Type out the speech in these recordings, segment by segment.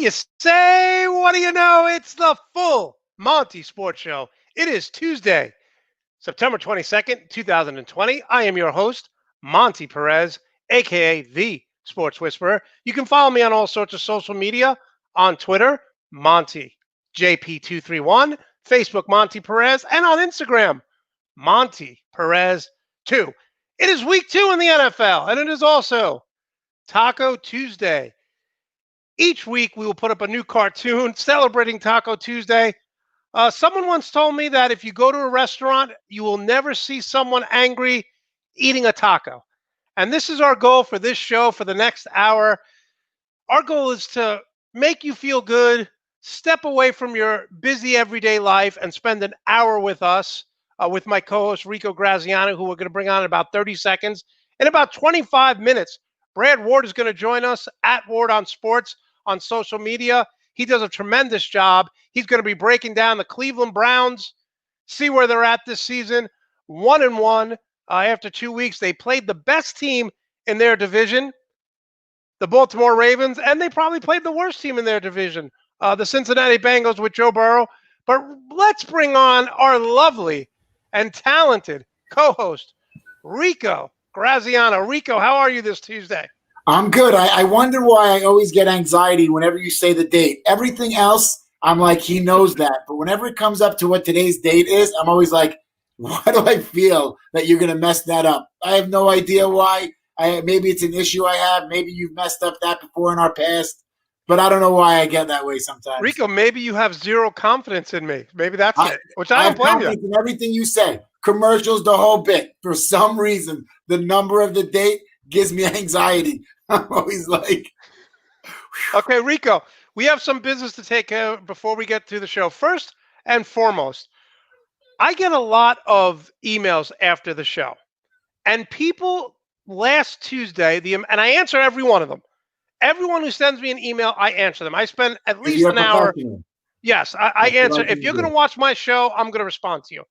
do you say? What do you know? It's the full Monte Sports Show. It is Tuesday, September 22nd, 2020. I am your host, Monte Perez, aka the Sports Whisperer. You can follow me on all sorts of social media on Twitter, Monte JP231, Facebook Monte Perez, and on Instagram, Monte Perez 2. It is week 2 in the NFL, and it is also Taco Tuesday. Each week, we will put up a new cartoon celebrating Taco Tuesday. Someone once told me that if you go to a restaurant, you will never see someone angry eating a taco. And this is our goal for this show for the next hour. Our goal is to make you feel good, step away from your busy everyday life, and spend an hour with us, with my co-host Rico Graziano, who we're going to bring on in about 30 seconds. In about 25 minutes, Brad Ward is going to join us at Ward on Sports on social media. He does a tremendous job. He's going to be breaking down the Cleveland Browns, see where they're at this season. 1-1 after 2 weeks. They played the best team in their division, the Baltimore Ravens, and they probably played the worst team in their division, the Cincinnati Bengals with Joe Burrow. But let's bring on our lovely and talented co-host, Rico Graziano. Rico, how are you this Tuesday? I'm good. I wonder why I always get anxiety whenever you say the date. Everything else, I'm like, he knows that. But whenever it comes up to what today's date is, I'm always like, why do I feel that you're going to mess that up? I have no idea why. Maybe it's an issue I have. Maybe you've messed up that before in our past. But I don't know why I get that way sometimes. Rico, maybe you have zero confidence in me. Maybe that's it, which I don't blame you. In everything you say. Commercials, the whole bit. For some reason, the number of the date gives me anxiety. I'm always like. Okay, Rico, we have some business to take care of before we get to the show. First and foremost, I get a lot of emails after the show. And people last Tuesday, and I answer every one of them. Everyone who sends me an email, I answer them. I spend at least an hour. Yes, I answer. If you're going to watch my show, I'm going to respond to you.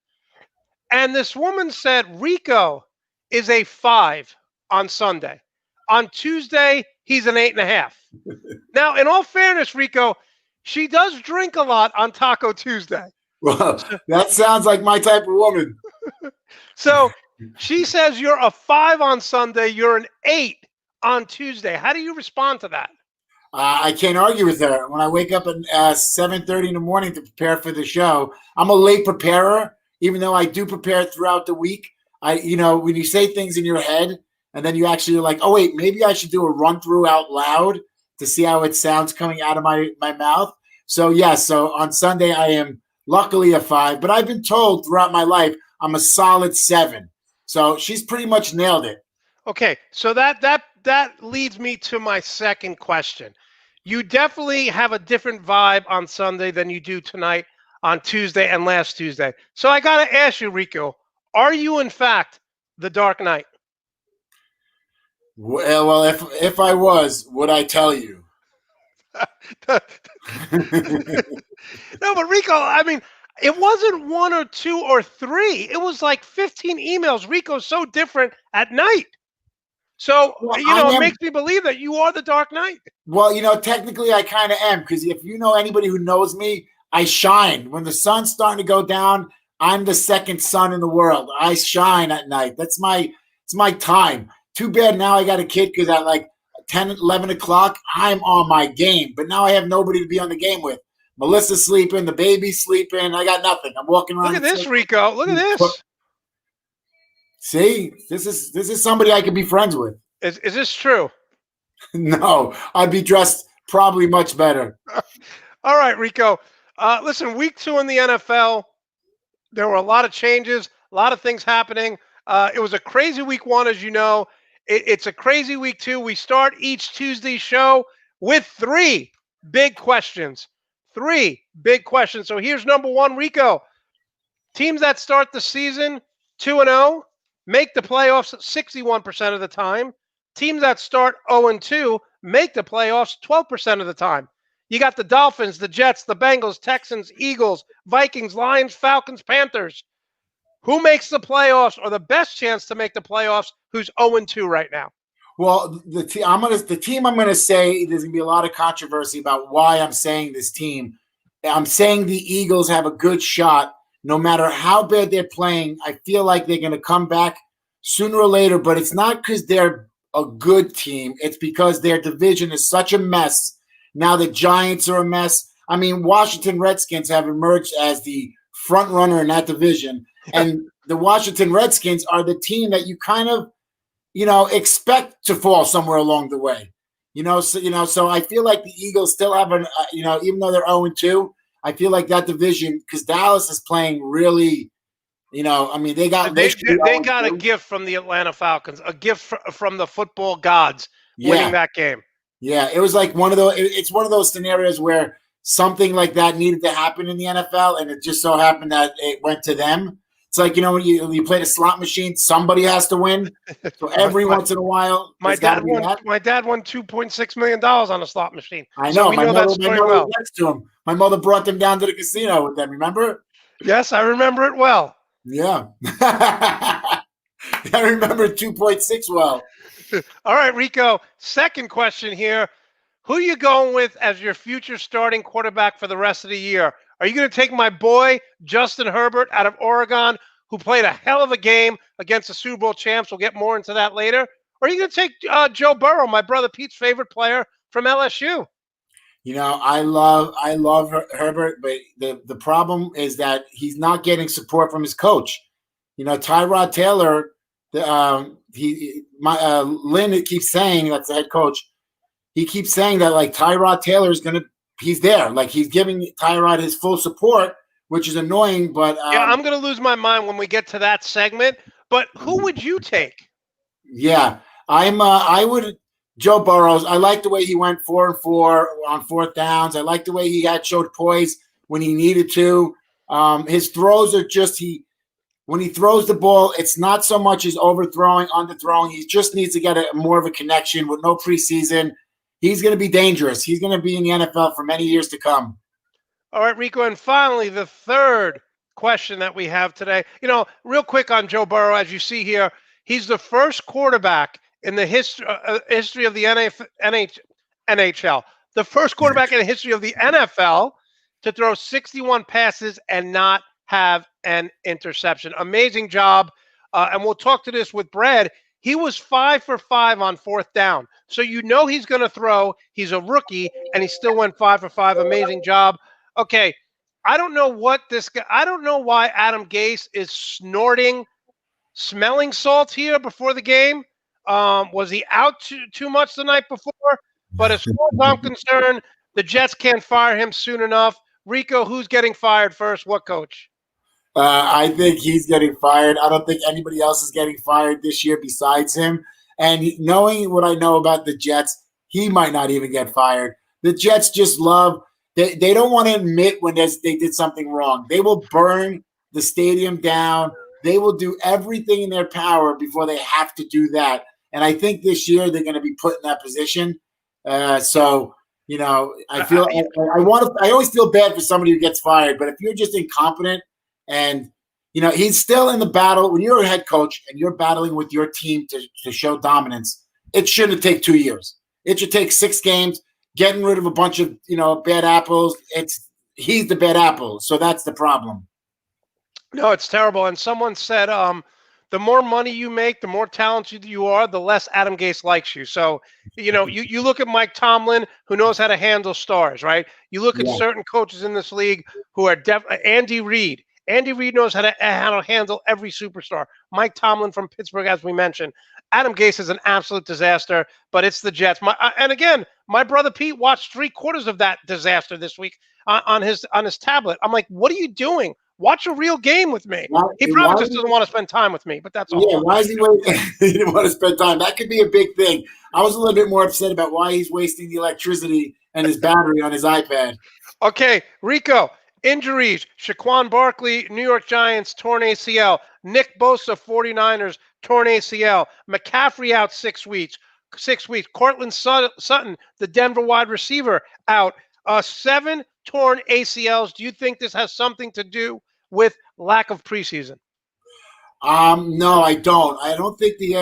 And this woman said, Rico is a 5 on Sunday. On Tuesday, he's an 8.5. Now, in all fairness, Rico, she does drink a lot on Taco Tuesday. Well, that sounds like my type of woman. So she says you're a 5 on Sunday, you're an 8 on Tuesday. How do you respond to that? I can't argue with her. When I wake up at 7:30 in the morning to prepare for the show, I'm a late preparer, even though I do prepare throughout the week. When you say things in your head, and then you actually are like, oh, wait, maybe I should do a run-through out loud to see how it sounds coming out of my mouth. So, yes, so on Sunday I am luckily a 5, but I've been told throughout my life I'm a solid 7. So she's pretty much nailed it. Okay, so that leads me to my second question. You definitely have a different vibe on Sunday than you do tonight on Tuesday and last Tuesday. So I got to ask you, Rico, are you in fact the Dark Knight? Well, if I was, would I tell you? No, but Rico, I mean, it wasn't 1 or 2 or 3. It was like 15 emails. Rico's so different at night. So, it makes me believe that you are the Dark Knight. Well, technically I kind of am, because if you know anybody who knows me, I shine. When the sun's starting to go down, I'm the second sun in the world. I shine at night. It's my time. Too bad now I got a kid, because at like 10, 11 o'clock, I'm on my game. But now I have nobody to be on the game with. Melissa's sleeping. The baby's sleeping. I got nothing. I'm walking around. Look at this, Rico. Look at this. See? This is somebody I could be friends with. Is this true? No. I'd be dressed probably much better. All right, Rico. Listen, week 2 in the NFL, there were a lot of changes, a lot of things happening. It was a crazy week 1, as you know. It's a crazy week 2. We start each Tuesday show with 3 big questions. 3 big questions. So here's number 1, Rico. Teams that start the season 2-0 make the playoffs 61% of the time. Teams that start 0-2 make the playoffs 12% of the time. You got the Dolphins, the Jets, the Bengals, Texans, Eagles, Vikings, Lions, Falcons, Panthers. Who makes the playoffs, or the best chance to make the playoffs, who's 0-2 right now? Well, the team I'm gonna say there's gonna be a lot of controversy about why I'm saying this team. I'm saying the Eagles have a good shot, no matter how bad they're playing. I feel like they're gonna come back sooner or later, but it's not because they're a good team. It's because their division is such a mess. Now the Giants are a mess. I mean, Washington Redskins have emerged as the front runner in that division, and the Washington Redskins are the team that you kind of expect to fall somewhere along the way. So I feel like the Eagles still have even though they're 0-2, I feel like that division, because Dallas is playing really, I mean, they got a gift from the Atlanta Falcons, a gift from the football gods winning that game. Yeah, it was like it's one of those scenarios where something like that needed to happen in the NFL, and it just so happened that it went to them. It's like, when you play the slot machine, somebody has to win. So every once in a while, my dad won $2.6 million on a slot machine. I know. So we know that story well. Next to him. My mother brought them down to the casino with them. Remember? Yes, I remember it well. Yeah. I remember 2.6 well. All right, Rico. Second question here. Who are you going with as your future starting quarterback for the rest of the year? Are you going to take my boy, Justin Herbert, out of Oregon, who played a hell of a game against the Super Bowl champs? We'll get more into that later. Or are you going to take Joe Burrow, my brother Pete's favorite player from LSU? I love Herbert, but the problem is that he's not getting support from his coach. Tyrod Taylor, Lynn keeps saying, that's the head coach. He keeps saying that like Tyrod Taylor he's there. Like he's giving Tyrod his full support, which is annoying. But yeah, I'm going to lose my mind when we get to that segment. But who would you take? Yeah, I would Joe Burrows. I like the way he went 4-4 on fourth downs. I like the way he showed poise when he needed to. His throws are just when he throws the ball, it's not so much as overthrowing, underthrowing. He just needs to get more of a connection with no preseason. He's going to be dangerous. He's going to be in the NFL for many years to come. All right, Rico. And finally, the third question that we have today. Real quick on Joe Burrow, as you see here, he's the first quarterback in the history of the NHL, the first quarterback in the history of the NFL to throw 61 passes and not have an interception. Amazing job. And we'll talk to this with Brad. He was 5 for 5 on fourth down. So he's going to throw. He's a rookie, and he still went 5 for 5. Amazing job. Okay, I don't know why Adam Gase is smelling salt here before the game. Was he out too much the night before? But as far as I'm concerned, the Jets can't fire him soon enough. Rico, who's getting fired first? What coach? I think he's getting fired. I don't think anybody else is getting fired this year besides him. And knowing what I know about the Jets, he might not even get fired. The Jets just they don't want to admit when they did something wrong. They will burn the stadium down. They will do everything in their power before they have to do that. And I think this year they're going to be put in that position. I feel I always feel bad for somebody who gets fired. But if you're just incompetent, and, he's still in the battle. When you're a head coach and you're battling with your team to show dominance, it shouldn't take 2 years. It should take 6 games, getting rid of a bunch of, bad apples. He's the bad apple. So that's the problem. No, it's terrible. And someone said, the more money you make, the more talented you are, the less Adam Gase likes you. So, you look at Mike Tomlin, who knows how to handle stars, right? You look at certain coaches in this league who are Andy Reid. Andy Reid knows how to handle every superstar. Mike Tomlin from Pittsburgh, as we mentioned. Adam Gase is an absolute disaster, but it's the Jets. And again, my brother Pete watched 3/4 of that disaster this week on his tablet. I'm like, what are you doing? Watch a real game with me. He probably just doesn't want to spend time with me, but that's all. Yeah, why is he waiting? He didn't want to spend time. That could be a big thing. I was a little bit more upset about why he's wasting the electricity and his battery on his iPad. Okay, Rico. Injuries: Shaquan Barkley, New York Giants, torn ACL. Nick Bosa, 49ers, torn ACL. McCaffrey out 6 weeks. Cortland Sutton, the Denver wide receiver, out. 7 torn ACLs. Do you think this has something to do with lack of preseason? No, I don't. I don't think the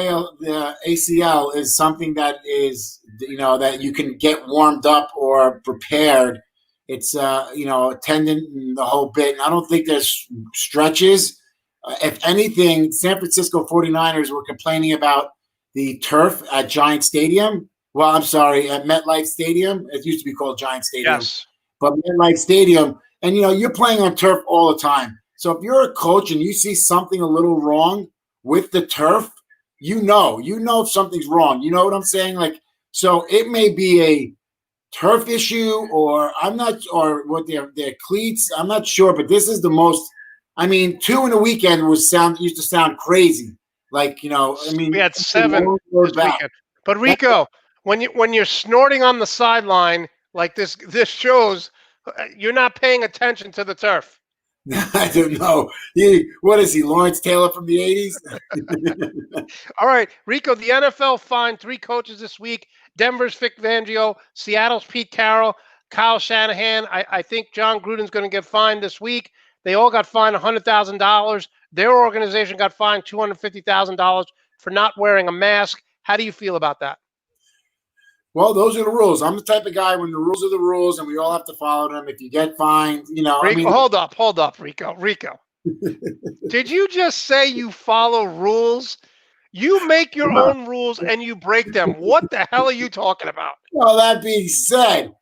ACL is something that is, that you can get warmed up or prepared. It's, a tendon and the whole bit. And I don't think there's stretches. If anything, San Francisco 49ers were complaining about the turf at Giant Stadium. Well, I'm sorry, at MetLife Stadium. It used to be called Giant Stadium. Yes. But MetLife Stadium, and, you're playing on turf all the time. So if you're a coach and you see something a little wrong with the turf, you know if something's wrong. You know what I'm saying? Like, so it may be a turf issue or what their cleats. I'm not sure, but this is the most. I mean, 2 in a weekend used to sound crazy. Like, we had 7 this weekend. But Rico, when you're snorting on the sideline like this shows you're not paying attention to the turf. I don't know. What is he, Lawrence Taylor from the 80s? All right, Rico, the NFL fined 3 coaches this week. Denver's Vic Fangio, Seattle's Pete Carroll, Kyle Shanahan. I think John Gruden's going to get fined this week. They all got fined $100,000. Their organization got fined $250,000 for not wearing a mask. How do you feel about that? Well, those are the rules. I'm the type of guy when the rules are the rules and we all have to follow them. If you get fined, Rico, hold up, Rico. Did you just say you follow rules? You make your own rules and you break them. What the hell are you talking about? Well, that being said,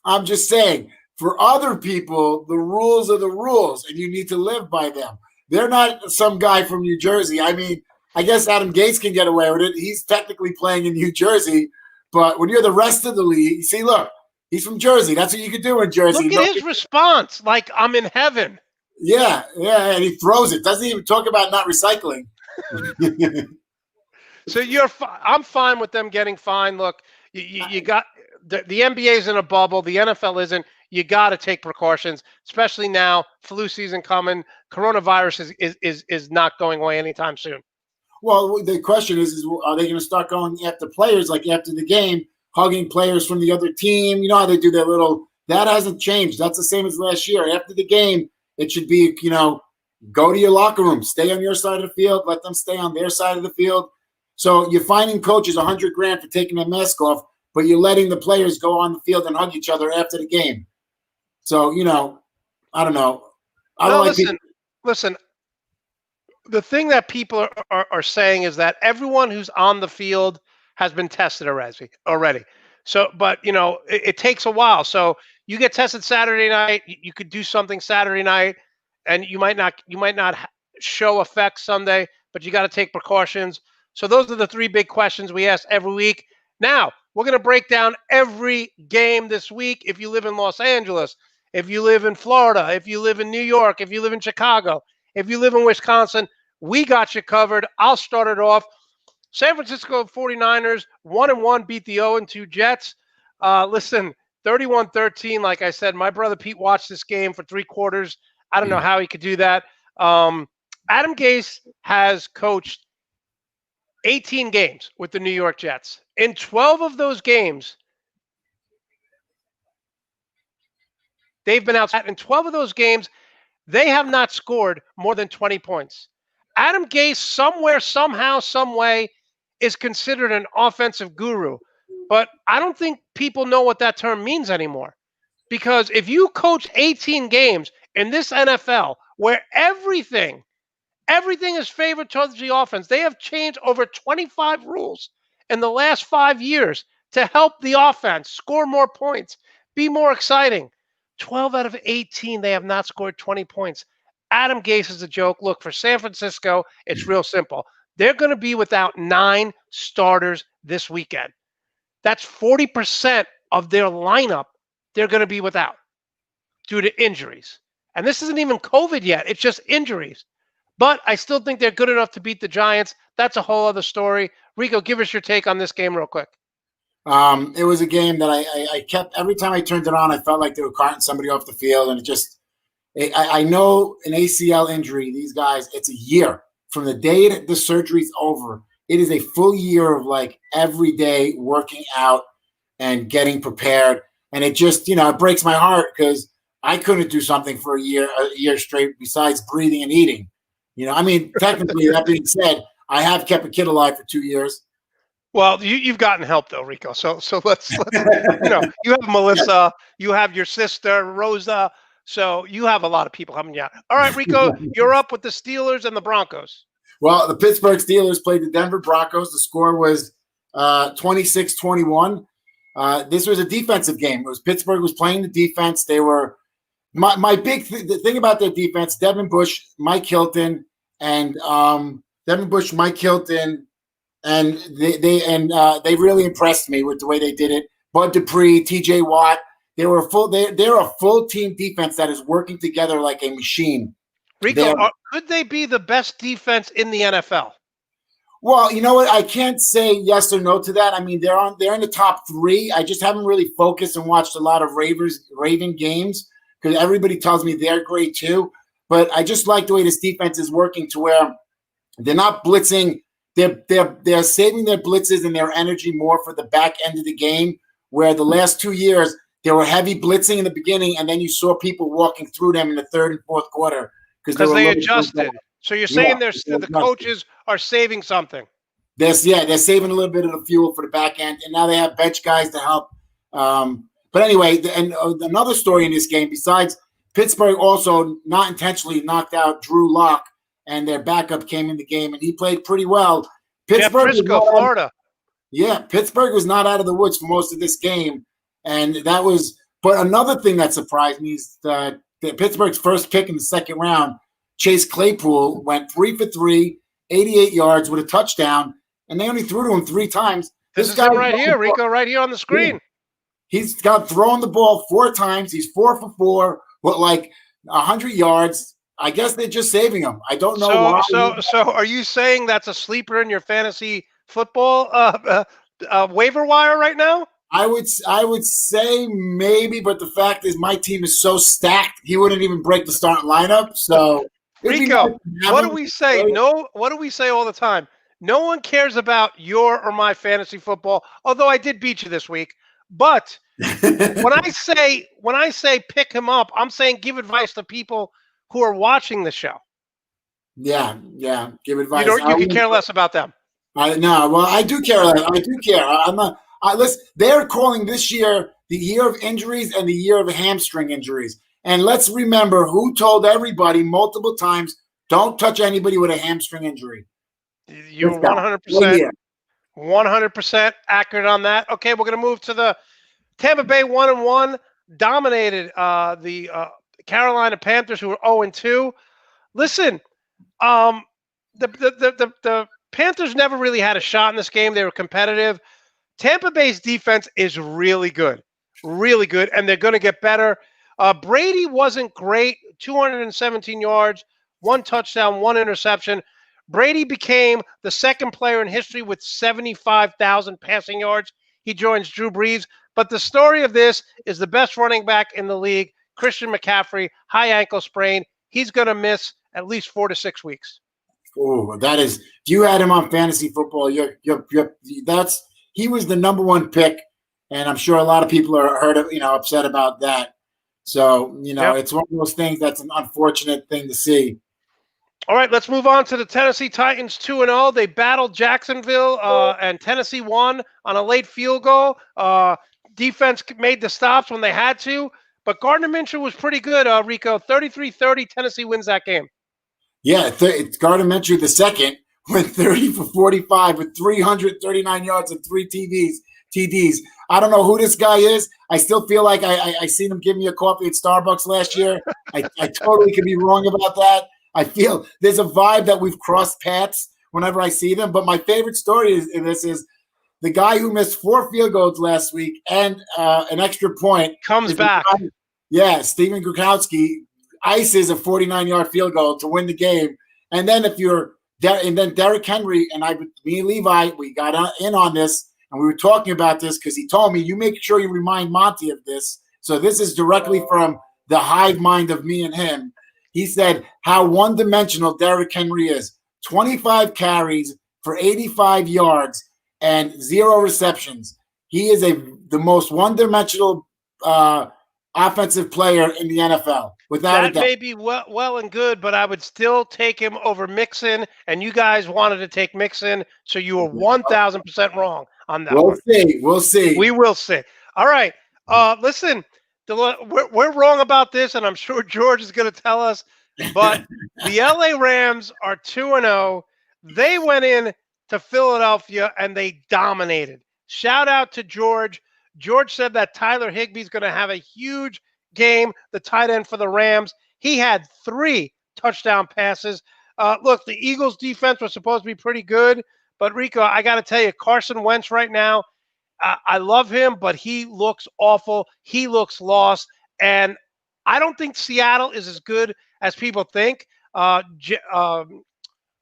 I'm just saying, for other people, the rules are the rules and you need to live by them. They're not some guy from New Jersey. I mean, I guess Adam Gase can get away with it. He's technically playing in New Jersey. But when you're the rest of the league, see, look, he's from Jersey. That's what you can do in Jersey. Look at his response, like I'm in heaven. Yeah, and he throws it. Doesn't even talk about not recycling. So I'm fine with them getting fined. Look, you got the NBA's in a bubble. The NFL isn't. You got to take precautions, especially now. Flu season coming. Coronavirus is not going away anytime soon. Well, the question is are they going to start going after players, like after the game, hugging players from the other team? You know how they do their little – that hasn't changed. That's the same as last year. After the game, it should be, go to your locker room. Stay on your side of the field. Let them stay on their side of the field. So you're finding coaches $100,000 for taking their mask off, but you're letting the players go on the field and hug each other after the game. So, I don't know. Listen. The thing that people are saying is that everyone who's on the field has been tested already. So, but it takes a while. So you get tested Saturday night. You could do something Saturday night, and you might not show effects Sunday, but you got to take precautions. So those are the 3 big questions we ask every week. Now we're going to break down every game this week. If you live in Los Angeles, if you live in Florida, if you live in New York, if you live in Chicago, if you live in Wisconsin, we got you covered. I'll start it off. San Francisco 49ers, 1-1, beat the 0-2 Jets. Listen, 31-13, like I said, my brother Pete watched this game for 3 quarters. I don't know how he could do that. Adam Gase has coached 18 games with the New York Jets. In 12 of those games, they've been outside. In 12 of those games, they have not scored more than 20 points. Adam Gase, somewhere, somehow, some way, is considered an offensive guru. But I don't think people know what that term means anymore. Because if you coach 18 games in this NFL where everything is favored towards the offense, they have changed over 25 rules in the last 5 years to help the offense score more points, be more exciting. 12 out of 18, they have not scored 20 points. Adam Gase is a joke. Look, for San Francisco, it's real simple. They're going to be without 9 starters this weekend. That's 40% of their lineup they're going to be without due to injuries. And this isn't even COVID yet. It's just injuries. But I still think they're good enough to beat the Giants. That's a whole other story. Rico, give us your take on this game real quick. It was a game that I kept – every time I turned it on, I felt like they were carting somebody off the field, and it just – I know an ACL injury, these guys, it's a year. From the day the surgery's over, it is a full year of like every day working out and getting prepared. And it just, it breaks my heart because I couldn't do something for a year straight besides breathing and eating. I mean, technically, that being said, I have kept a kid alive for 2 years. Well, you've gotten help though, Rico. So let's you have Yes. Melissa, you have your sister Rosa, so you have a lot of people helping you out. All right, Rico, you're up with the Steelers and the Broncos. Well, the Pittsburgh Steelers played the Denver Broncos. The score was 26-21. This was a defensive game. It was Pittsburgh was playing the defense. They were my big the thing about their defense: Devin Bush, Mike Hilton, and Devin Bush, Mike Hilton, and they really impressed me with the way they did it. Bud Dupree, T.J. Watt, they're a full team defense that is working together like a machine. Rico, could they be the best defense in the NFL? Well, you know what? I can't say yes or no to that. I mean, they're in the top 3. I just haven't really focused and watched a lot of Raven games because everybody tells me they're great too. But I just like the way this defense is working to where they're not blitzing. They're saving their blitzes and their energy more for the back end of the game. Where the last 2 years they were heavy blitzing in the beginning, and then you saw people walking through them in the third and fourth quarter because they adjusted. So you're saying the coaches are saving something? They're saving a little bit of the fuel for the back end, and now they have bench guys to help. But anyway, and another story in this game, besides Pittsburgh also not intentionally knocked out Drew Lock, and their backup came in the game, and he played pretty well. Pittsburgh, Florida. Pittsburgh was not out of the woods for most of this game, and that was. But another thing that surprised me is that Pittsburgh's first pick in the second round, Chase Claypool, went 3 for 3, 88 yards with a touchdown, and they only threw to him 3 times. This guy right here, Rico, right here on the screen. Yeah. He's got thrown the ball 4 times. He's 4 for 4 with like 100 yards. I guess they're just saving him. I don't know why. So are you saying that's a sleeper in your fantasy football waiver wire right now? I would say maybe, but the fact is my team is so stacked he wouldn't even break the starting lineup. So Rico, what do we say? What do we say all the time? No one cares about your or my fantasy football, although I did beat you this week. But when I say pick him up, I'm saying give advice to people who are watching the show. Yeah, give advice. You can care less about them. I do care. I do care. I'm not. Listen, they're calling this year the year of injuries and the year of hamstring injuries. And let's remember who told everybody multiple times, don't touch anybody with a hamstring injury. You're 100% accurate on that. Okay, we're going to move to the Tampa Bay 1-1, dominated the Carolina Panthers, who were 0-2. Listen, the Panthers never really had a shot in this game. They were competitive. Tampa Bay's defense is really good, and they're going to get better. Brady wasn't great, 217 yards, 1 touchdown, 1 interception. Brady became the second player in history with 75,000 passing yards. He joins Drew Brees. But the story of this is the best running back in the league, Christian McCaffrey, high ankle sprain. He's going to miss at least 4 to 6 weeks. Oh, that is. If you had him on fantasy football, he was the number 1 pick, and I'm sure a lot of people are upset about that. So It's one of those things that's an unfortunate thing to see. All right, let's move on to the Tennessee Titans 2-0. They battled Jacksonville, and Tennessee won on a late field goal. Defense made the stops when they had to, but Gardner Minshew was pretty good, Rico. 33-30, Tennessee wins that game. Yeah, it's Gardner Minshew the second went 30 for 45 with 339 yards and 3 TDs. I don't know who this guy is. I still feel like I seen him give me a coffee at Starbucks last year. I totally could be wrong about that. I feel there's a vibe that we've crossed paths whenever I see them. But my favorite story in this is the guy who missed 4 field goals last week and an extra point. Comes back. Steven Gronkowski ices a 49-yard field goal to win the game. And then then Derrick Henry and me and Levi, we got in on this, and we were talking about this because he told me, you make sure you remind Monte of this. So this is directly from the hive mind of me and him. He said how one-dimensional Derrick Henry is. 25 carries for 85 yards and 0 receptions. He is the most one-dimensional offensive player in the NFL. without a That doubt. may be well and good, but I would still take him over Mixon, and you guys wanted to take Mixon, so you were 1,000% wrong on that We'll one. see. We'll We see. will see. All right. Listen, we're wrong about this, and I'm sure George is going to tell us, but the LA Rams are 2-0. They went in to Philadelphia, and they dominated. Shout out to George. George said that Tyler Higbee's going to have a huge game, the tight end for the Rams. He had 3 touchdown passes. Look, the Eagles' defense was supposed to be pretty good, but Rico, I got to tell you, Carson Wentz right now, I love him, but he looks awful. He looks lost. And I don't think Seattle is as good as people think.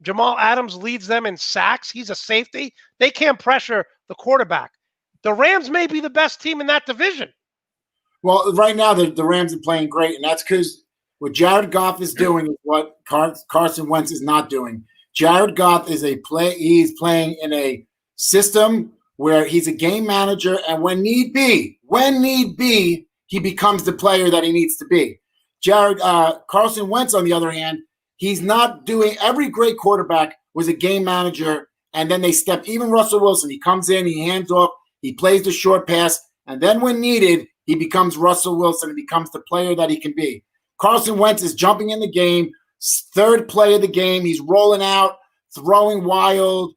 Jamal Adams leads them in sacks. He's a safety. They can't pressure the quarterback. The Rams may be the best team in that division. Well, right now the Rams are playing great, and that's because what Jared Goff is doing is what Carson Wentz is not doing. Jared Goff is he's playing in a system where he's a game manager, and when need be, he becomes the player that he needs to be. Carson Wentz, on the other hand, he's not doing. Every great quarterback was a game manager, and then they step. Even Russell Wilson, he comes in, he hands off, he plays the short pass, and then when needed, he becomes Russell Wilson and becomes the player that he can be. Carson Wentz is jumping in the game, third play of the game. He's rolling out, throwing wild,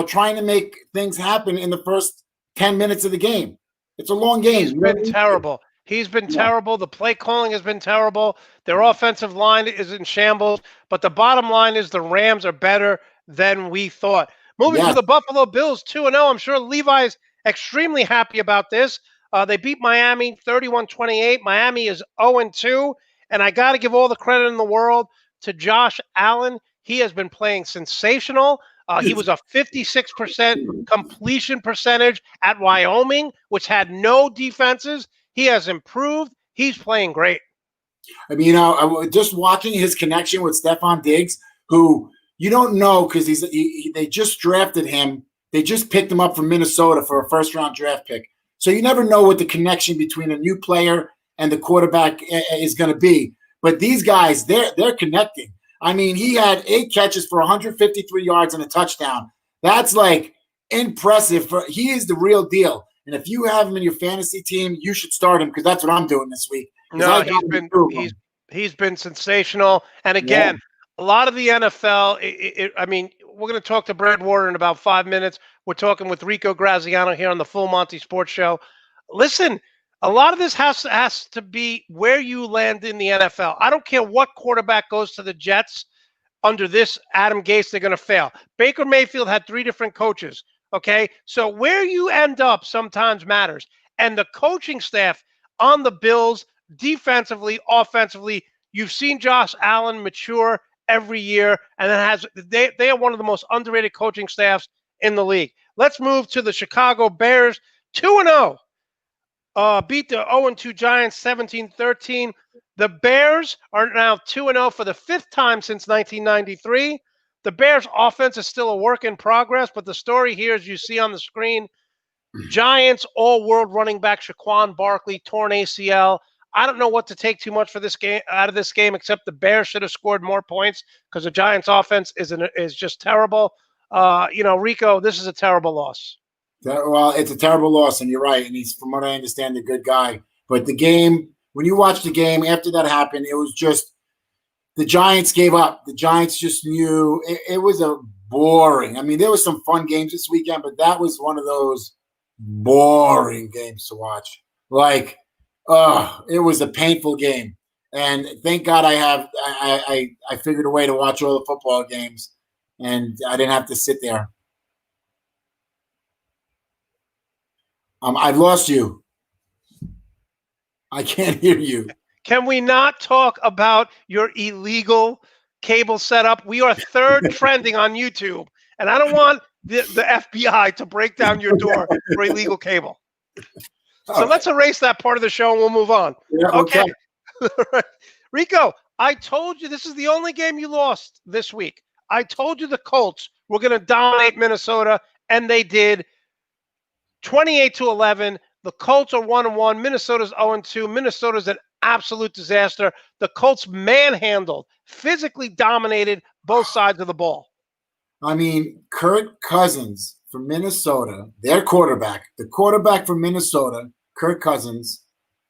trying to make things happen in the first 10 minutes of the game. It's a long game. He's been terrible. He's been terrible. The play calling has been terrible. Their offensive line is in shambles. But the bottom line is the Rams are better than we thought. Moving to the Buffalo Bills, 2-0. I'm sure Levi's extremely happy about this. They beat Miami 31-28. Miami is 0-2. And I got to give all the credit in the world to Josh Allen. He has been playing sensational. He was a 56% completion percentage at Wyoming, which had no defenses. He has improved. He's playing great. I mean, just watching his connection with Stephon Diggs, who you don't know because they just drafted him. They just picked him up from Minnesota for a first-round draft pick. So you never know what the connection between a new player and the quarterback is going to be. But these guys, they're connecting. I mean, he had 8 catches for 153 yards and a touchdown. That's like impressive. He is the real deal. And if you have him in your fantasy team, you should start him because that's what I'm doing this week. No, he's been sensational. And again, a lot of the NFL, I mean, we're going to talk to Brad Warner in about 5 minutes. We're talking with Rico Graziano here on the Full Monty Sports Show. Listen, a lot of this has to be where you land in the NFL. I don't care what quarterback goes to the Jets under this Adam Gase, they're going to fail. Baker Mayfield had 3 different coaches, okay? So where you end up sometimes matters. And the coaching staff on the Bills, defensively, offensively, you've seen Josh Allen mature every year, and they are one of the most underrated coaching staffs in the league. Let's move to the Chicago Bears, 2-0. Beat the 0-2 Giants 17-13. The Bears are now 2-0 for the 5th time since 1993. The Bears' offense is still a work in progress, but the story here, as you see on the screen, Giants all-world running back Saquon Barkley, torn ACL. I don't know what to take too much for this game out of this game, except the Bears should have scored more points because the Giants' offense is just terrible. Rico, this is a terrible loss. Well, it's a terrible loss, and you're right. And he's, from what I understand, a good guy. But the game, when you watch the game after that happened, it was just the Giants gave up. The Giants just knew it was a boring. I mean, there was some fun games this weekend, but that was one of those boring games to watch. Like, it was a painful game. And thank God I figured a way to watch all the football games, and I didn't have to sit there. I've lost you. I can't hear you. Can we not talk about your illegal cable setup? We are 3rd trending on YouTube, and I don't want the FBI to break down your door for illegal cable. So let's erase that part of the show and we'll move on. Yeah, okay. Rico, I told you this is the only game you lost this week. I told you the Colts were going to dominate Minnesota, and they did. 28-11. The Colts are 1-1. Minnesota's 0-2. Minnesota's an absolute disaster. The Colts manhandled, physically dominated both sides of the ball. I mean, Kirk Cousins from Minnesota, their quarterback, the quarterback from Minnesota, Kirk Cousins,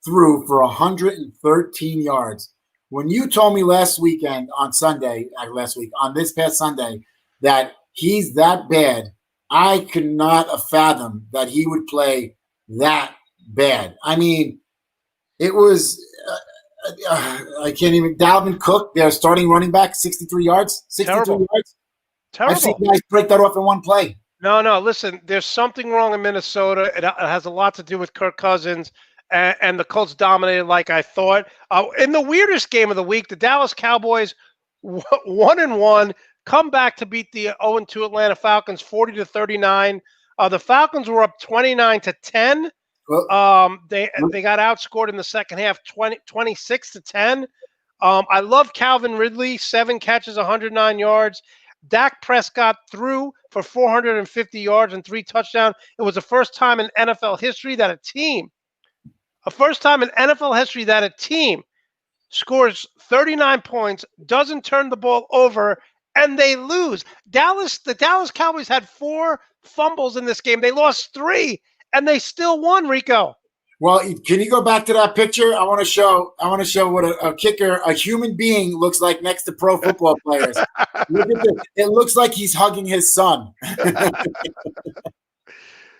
threw for 113 yards. When you told me last weekend on Sunday, on this past Sunday, that he's that bad, I could not have fathomed that he would play that bad. I mean, it was, I can't even, Dalvin Cook, their starting running back, 63 yards, 63 Terrible. yards. Terrible. I've seen guys break that off in one play. No, listen, there's something wrong in Minnesota. It has a lot to do with Kirk Cousins, and the Colts dominated like I thought. In the weirdest game of the week, the Dallas Cowboys 1-1 come back to beat the 0-2 Atlanta Falcons 40-39. The Falcons were up 29-10. They got outscored in the second half 26-10. I love Calvin Ridley, 7 catches, 109 yards. Dak Prescott threw for 450 yards and 3 touchdowns. It was the first time in NFL history that a team scores 39 points, doesn't turn the ball over, and they lose. The Dallas Cowboys had 4 fumbles in this game. They lost 3, and they still won, Rico. Well, can you go back to that picture? I want to show what a kicker, a human being, looks like next to pro football players. Look at this. It looks like he's hugging his son.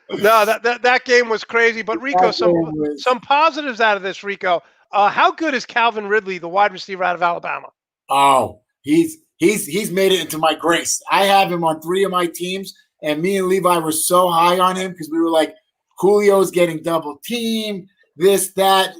No, that game was crazy. But Rico, some positives out of this, Rico. How good is Calvin Ridley, the wide receiver out of Alabama? Oh, he's made it into my grace. I have him on 3 of my teams, and me and Levi were so high on him because we were like, Julio's getting double teamed, this, that.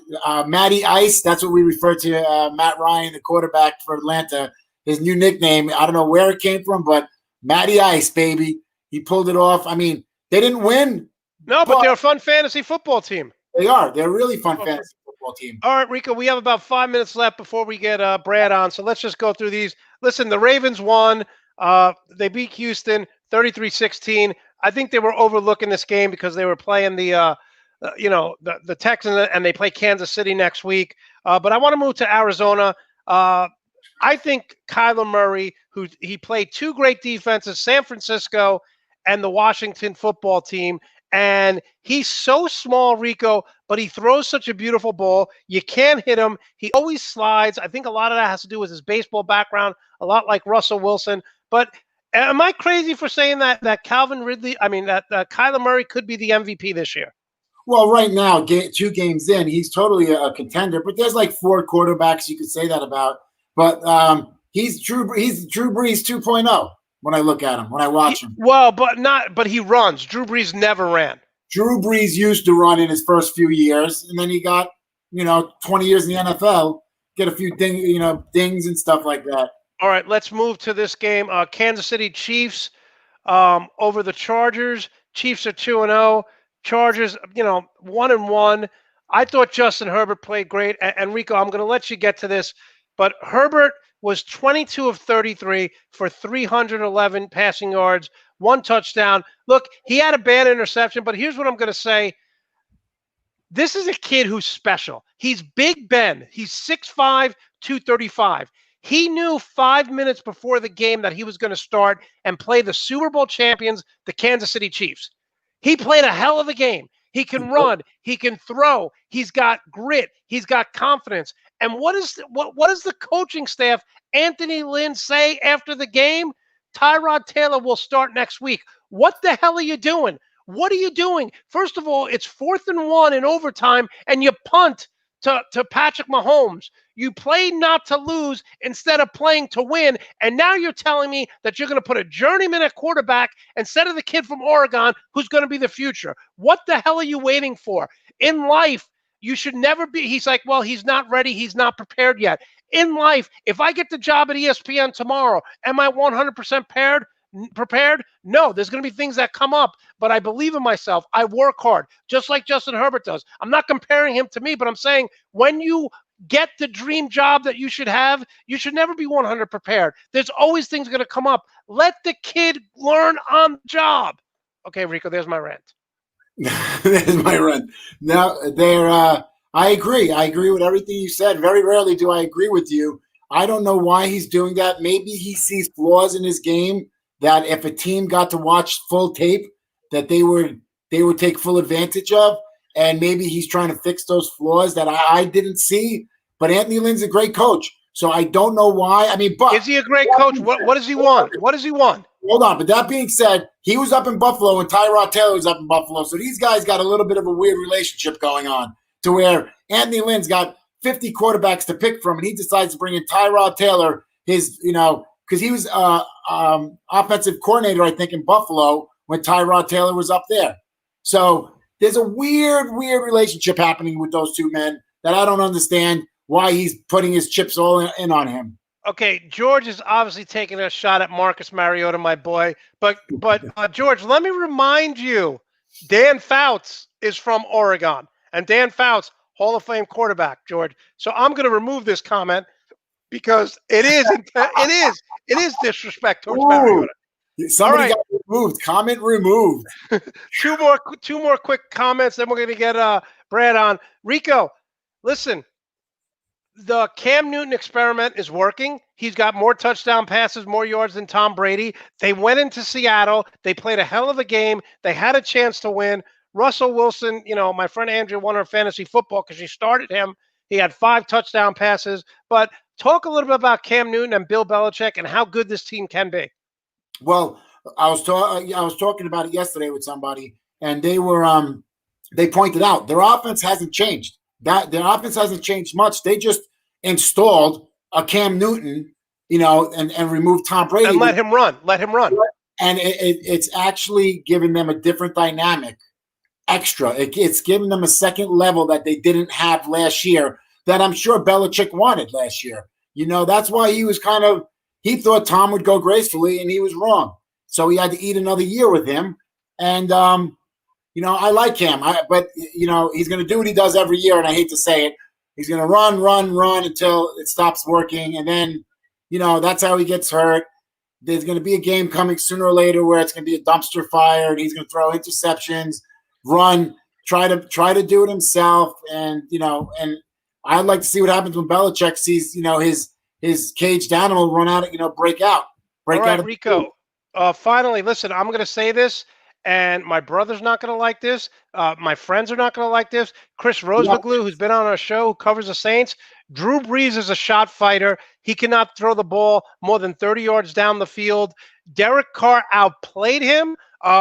Matty Ice, that's what we refer to Matt Ryan, the quarterback for Atlanta. His new nickname, I don't know where it came from, but Matty Ice, baby. He pulled it off. I mean, they didn't win. No, but they're a fun fantasy football team. They are. They're a really fun fantasy football team. All right, Rico, we have about 5 minutes left before we get Brad on, so let's just go through these. Listen, the Ravens won. They beat Houston 33-16. I think they were overlooking this game because they were playing the Texans, and they play Kansas City next week. But I want to move to Arizona. I think Kyler Murray, he played 2 great defenses, San Francisco and the Washington football team. And he's so small, Rico, but he throws such a beautiful ball. You can't hit him. He always slides. I think a lot of that has to do with his baseball background, a lot like Russell Wilson. But am I crazy for saying that Kyler Murray could be the MVP this year? Well, right now, 2 games in, he's totally a contender. But there's like 4 quarterbacks you could say that about. But he's Drew Brees 2.0 when I look at him, when I watch him. Well, but he runs. Drew Brees never ran. Drew Brees used to run in his first few years, and then he got 20 years in the NFL, get a few dings and stuff like that. All right, let's move to this game. Kansas City Chiefs over the Chargers. Chiefs are 2-0. Chargers, 1-1. I thought Justin Herbert played great. And Rico, I'm going to let you get to this, but Herbert was 22 of 33 for 311 passing yards, 1 touchdown. Look, he had a bad interception, but here's what I'm going to say. This is a kid who's special. He's Big Ben. He's 6'5", 235. He knew 5 minutes before the game that he was going to start and play the Super Bowl champions, the Kansas City Chiefs. He played a hell of a game. He can run. He can throw. He's got grit. He's got confidence. And what does the coaching staff, Anthony Lynn, say after the game? Tyrod Taylor will start next week. What the hell are you doing? What are you doing? First of all, it's 4th and 1 in overtime, and you punt to Patrick Mahomes. You played not to lose instead of playing to win, and now you're telling me that you're going to put a journeyman at quarterback instead of the kid from Oregon who's going to be the future. What the hell are you waiting for? In life, you should never be. He's like, well, he's not ready. He's not prepared yet. In life, if I get the job at ESPN tomorrow, am I 100% prepared? No, there's going to be things that come up, but I believe in myself. I work hard, just like Justin Herbert does. I'm not comparing him to me, but I'm saying when you get the dream job that you should have, you should never be 100 prepared. There's always things going to come up. Let the kid learn on the job. Okay, Rico, there's my rant. There's my rant. Now I agree. I agree with everything you said. Very rarely do I agree with you. I don't know why he's doing that. Maybe he sees flaws in his game that if a team got to watch full tape, that they would take full advantage of. And maybe he's trying to fix those flaws that I didn't see. But Anthony Lynn's a great coach. So I don't know why. I mean, but is he a great coach? What does he want? What does he want? hold on. But that being said, he was up in Buffalo and Tyrod Taylor was up in Buffalo. So these guys got a little bit of a weird relationship going on to where Anthony Lynn's got 50 quarterbacks to pick from, and he decides to bring in Tyrod Taylor, because he was offensive coordinator, I think, in Buffalo when Tyrod Taylor was up there. So there's a weird relationship happening with those two men that I don't understand why he's putting his chips all in on him. Okay, George is obviously taking a shot at Marcus Mariota, my boy. But George, let me remind you, Dan Fouts is from Oregon, and Dan Fouts, Hall of Fame quarterback, George. So I'm going to remove this comment because it is disrespect towards Mariota. Somebody got removed. Comment removed. two more quick comments, then we're going to get Brad on. Rico, listen. The Cam Newton experiment is working. He's got more touchdown passes, more yards than Tom Brady. They went into Seattle. They played a hell of a game. They had a chance to win. Russell Wilson, my friend Andrew won her fantasy football because she started him. He had 5 touchdown passes. But talk a little bit about Cam Newton and Bill Belichick and how good this team can be. Well, I was talking about it yesterday with somebody, and they pointed out their offense hasn't changed. Their offense hasn't changed much. They just installed a Cam Newton, and removed Tom Brady and let him run. And it's actually given them a different dynamic. Extra. It's given them a second level that they didn't have last year. That I'm sure Belichick wanted last year. That's why he thought Tom would go gracefully, and he was wrong. So he had to eat another year with him. And I like him, but he's going to do what he does every year, and I hate to say it. He's going to run until it stops working, and then, that's how he gets hurt. There's going to be a game coming sooner or later where it's going to be a dumpster fire, and he's going to throw interceptions, run, try to do it himself, and and I'd like to see what happens when Belichick sees his caged animal run out, break out. All right, Rico. Finally, listen, I'm going to say this. And my brother's not going to like this. My friends are not going to like this. Chris Rosebaglu, who's been on our show, who covers the Saints. Drew Brees is a shot fighter. He cannot throw the ball more than 30 yards down the field. Derek Carr outplayed him.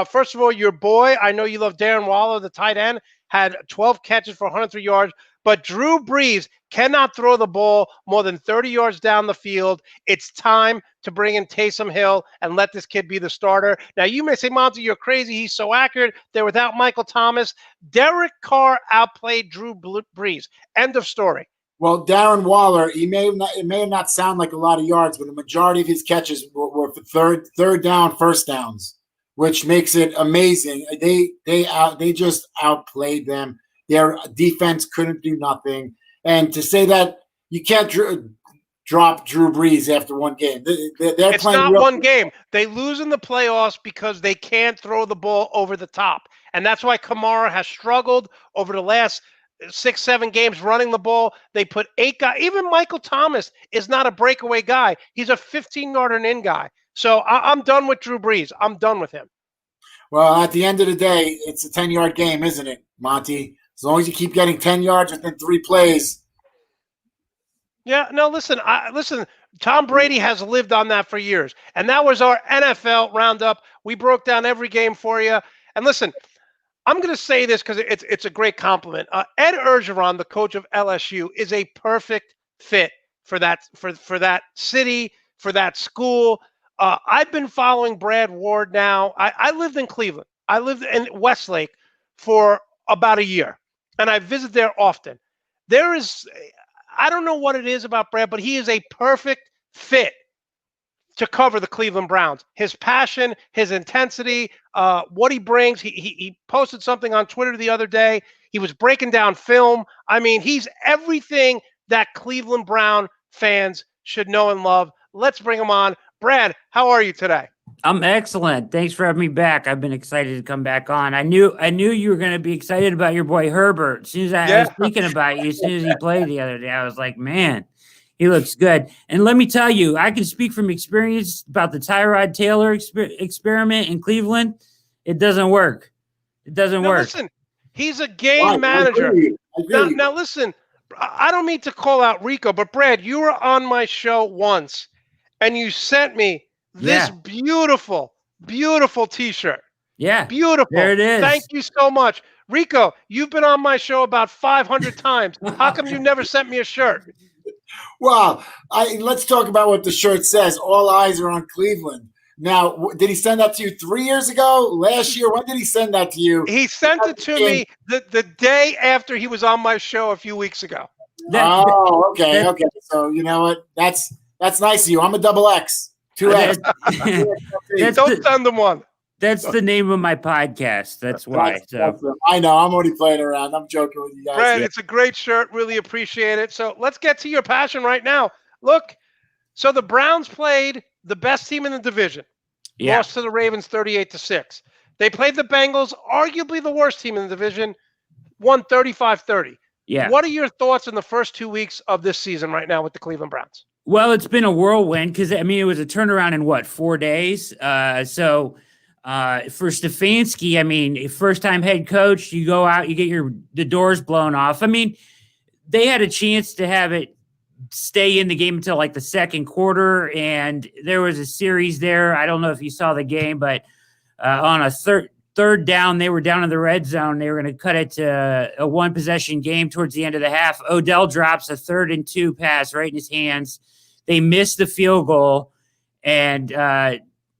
First of all, your boy, I know you love Darren Waller, the tight end, had 12 catches for 103 yards. But Drew Brees cannot throw the ball more than 30 yards down the field. It's time to bring in Taysom Hill and let this kid be the starter. Now, you may say, Monte, you're crazy. He's so accurate. They're without Michael Thomas. Derek Carr outplayed Drew Brees. End of story. Well, Darren Waller, it may not sound like a lot of yards, but the majority of his catches were for third down, first downs, which makes it amazing. They just outplayed them. Their defense couldn't do nothing. And to say that you can't drop Drew Brees after one game. It's not one game. They lose in the playoffs because they can't throw the ball over the top. And that's why Kamara has struggled over the last 6-7 games running the ball. They put 8 guys. Even Michael Thomas is not a breakaway guy. He's a 15-yarder and in guy. So I'm done with Drew Brees. I'm done with him. Well, at the end of the day, it's a 10-yard game, isn't it, Monty? As long as you keep getting 10 yards within 3 plays. Yeah, no, listen. Tom Brady has lived on that for years. And that was our NFL roundup. We broke down every game for you. And listen, I'm going to say this because it's a great compliment. Ed Orgeron, the coach of LSU, is a perfect fit for that city, for that school. I've been following Brad Ward now. I lived in Cleveland. I lived in Westlake for about a year. And I visit there often. I don't know what it is about Brad, but he is a perfect fit to cover the Cleveland Browns. His passion, his intensity, what he brings. He posted something on Twitter the other day. He was breaking down film. I mean, he's everything that Cleveland Brown fans should know and love. Let's bring him on. Brad, how are you today? I'm excellent. Thanks for having me back. I've been excited to come back on. I knew you were going to be excited about your boy Herbert. As soon as I was thinking about you, as soon as he played the other day, I was like, man, he looks good. And let me tell you, I can speak from experience about the Tyrod Taylor experiment in Cleveland. It doesn't work. It doesn't work. Listen, he's a game manager. I agree. Now, listen, I don't mean to call out Rico, but Brad, you were on my show once, and you sent me this beautiful T-shirt. Yeah, beautiful. There it is. Thank you so much, Rico. You've been on my show about 500 times. How come you never sent me a shirt? Well, let's talk about what the shirt says. All eyes are on Cleveland. Now, did he send that to you 3 years ago? Last year? When did he send that to you? He sent it to me the day after he was on my show a few weeks ago. Okay. So you know what? That's nice of you. I'm a double X. 2X. Don't send them one. That's the name of my podcast. That's why. I know. I'm already playing around. I'm joking with you guys. Brad, it's a great shirt. Really appreciate it. So let's get to your passion right now. Look, so the Browns played the best team in the division. Yeah. Lost to the Ravens 38-6. They played the Bengals, arguably the worst team in the division, won 35-30. Yeah. What are your thoughts in the first 2 weeks of this season right now with the Cleveland Browns? Well, it's been a whirlwind because, I mean, it was a turnaround in 4 days? For Stefanski, I mean, first-time head coach, you go out, you get the doors blown off. I mean, they had a chance to have it stay in the game until like the second quarter, and there was a series there. I don't know if you saw the game, but on a third down, they were down in the red zone. They were going to cut it to a one-possession game towards the end of the half. Odell drops a 3rd and 2 pass right in his hands. They missed the field goal, and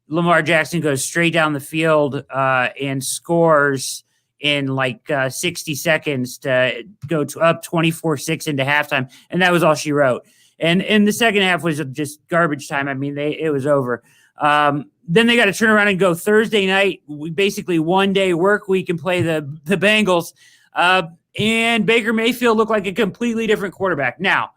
Lamar Jackson goes straight down the field and scores in like 60 seconds to go up 24-6 into halftime. And that was all she wrote. And the second half was just garbage time. I mean, it was over. Then they got to turn around and go Thursday night, basically 1 day work week, and play the Bengals. And Baker Mayfield looked like a completely different quarterback. Now,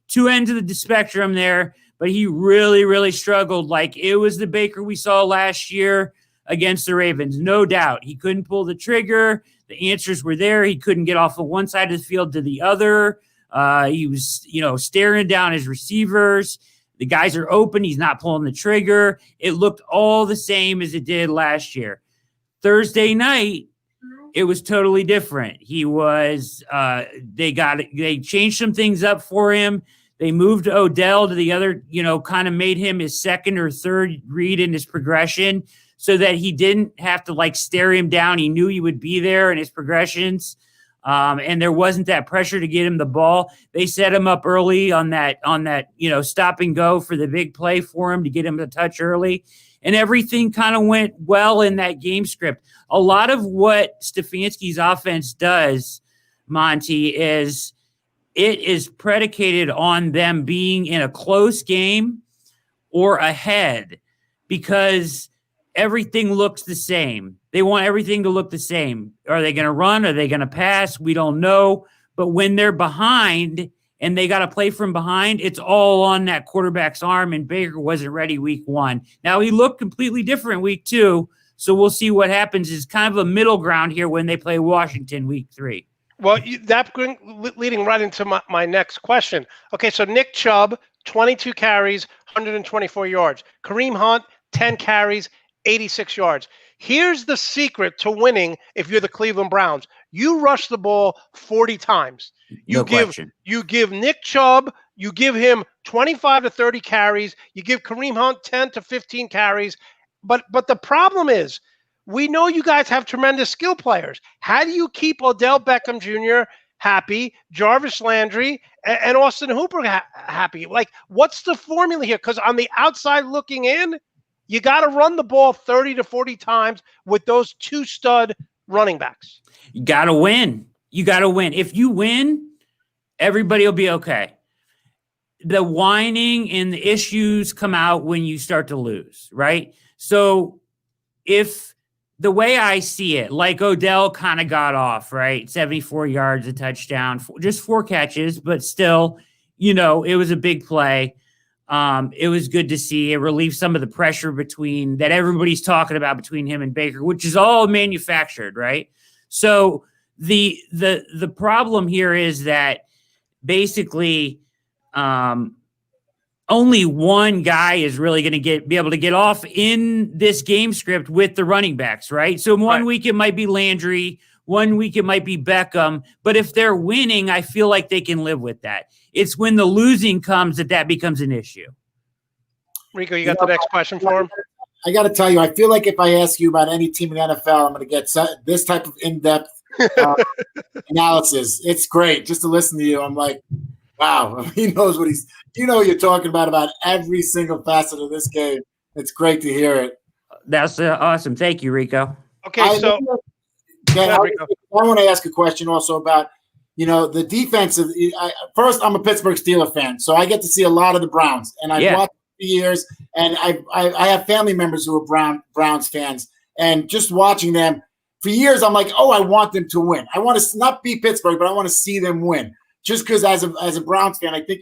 two ends of the spectrum there, but he really, really struggled. Like, it was the Baker we saw last year against the Ravens, no doubt. He couldn't pull the trigger. The answers were there. He couldn't get off of one side of the field to the other. He was, staring down his receivers. The guys are open. He's not pulling the trigger. It looked all the same as it did last year. Thursday night, it was totally different. He was, they changed some things up for him. They moved Odell to the other, kind of made him his second or third read in his progression so that he didn't have to stare him down. He knew he would be there in his progressions. And there wasn't that pressure to get him the ball. They set him up early on that, stop and go for the big play for him to get him to touch early. And everything kind of went well in that game script. A lot of what Stefanski's offense does, Monte, is it is predicated on them being in a close game or ahead because everything looks the same. They want everything to look the same. Are they going to run? Are they going to pass? We don't know. But when they're behind and they got to play from behind, it's all on that quarterback's arm, and Baker wasn't ready week 1. Now, he looked completely different week 2, so we'll see what happens. It's kind of a middle ground here when they play Washington week 3. Well, that leading right into my next question. Okay, so Nick Chubb, 22 carries, 124 yards. Kareem Hunt, 10 carries, 86 yards. Here's the secret to winning if you're the Cleveland Browns. You rush the ball 40 times. You give Nick Chubb, you give him 25 to 30 carries. You give Kareem Hunt 10 to 15 carries. But the problem is, we know you guys have tremendous skill players. How do you keep Odell Beckham Jr. happy, Jarvis Landry, and Austin Hooper happy? What's the formula here? Because on the outside looking in, you got to run the ball 30 to 40 times with those two stud running backs. You got to win. You got to win. If you win, everybody will be okay. The whining and the issues come out when you start to lose, right? So if the way I see it, like Odell kind of got off, right? 74 yards, a touchdown, just 4 catches, but still, it was a big play. It was good to see. It relieved some of the pressure that everybody's talking about between him and Baker, which is all manufactured, right? So the problem here is that basically only one guy is really going to be able to get off in this game script with the running backs, right? So one week it might be Landry, one week it might be Beckham, but if they're winning, I feel like they can live with that. It's when the losing comes that becomes an issue. Rico, you got the next question for him? I got to tell you, I feel like if I ask you about any team in the NFL, I'm going to get this type of in-depth analysis. It's great just to listen to you. I'm like, wow, he knows what you're talking about every single facet of this game. It's great to hear it. That's awesome. Thank you, Rico. Okay, I want to ask a question also about, the defense. First, I'm a Pittsburgh Steelers fan, so I get to see a lot of the Browns, and I've watched for years, and I have family members who are Browns fans, and just watching them for years, I'm like, oh, I want them to win. I want to not beat Pittsburgh, but I want to see them win. Just because as a Browns fan, I think,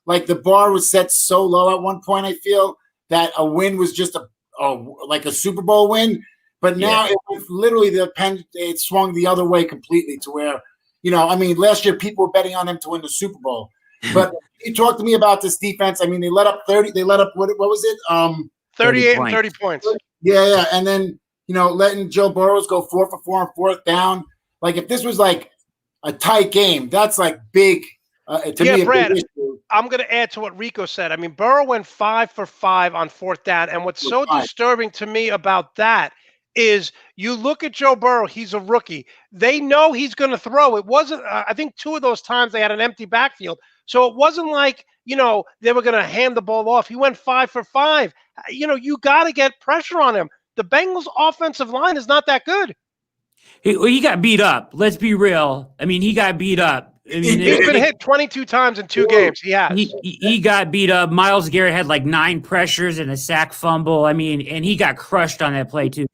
like the bar was set so low at one point, I feel that a win was just like a Super Bowl win. But now it was literally it swung the other way completely to where, last year people were betting on them to win the Super Bowl. But you talk to me about this defense. I mean, they let up 30. They let up what was it? 38 and 30 points. Yeah. And then, letting Joe Burrow go 4 for 4 on fourth down. Like if this was like a tight game, that's like big. To me, Brad, I'm going to add to what Rico said. I mean, Burrow went 5 for 5 on fourth down. And what's so disturbing to me about that is you look at Joe Burrow, he's a rookie. They know he's going to throw. It wasn't, I think 2 of those times they had an empty backfield. So it wasn't like, they were going to hand the ball off. He went 5 for 5. You got to get pressure on him. The Bengals offensive line is not that good. He got beat up. Let's be real. I mean, he got beat up. I mean, he's been hit 22 times in 2 games. He has. He got beat up. Myles Garrett had like 9 pressures and a sack fumble. I mean, and he got crushed on that play too.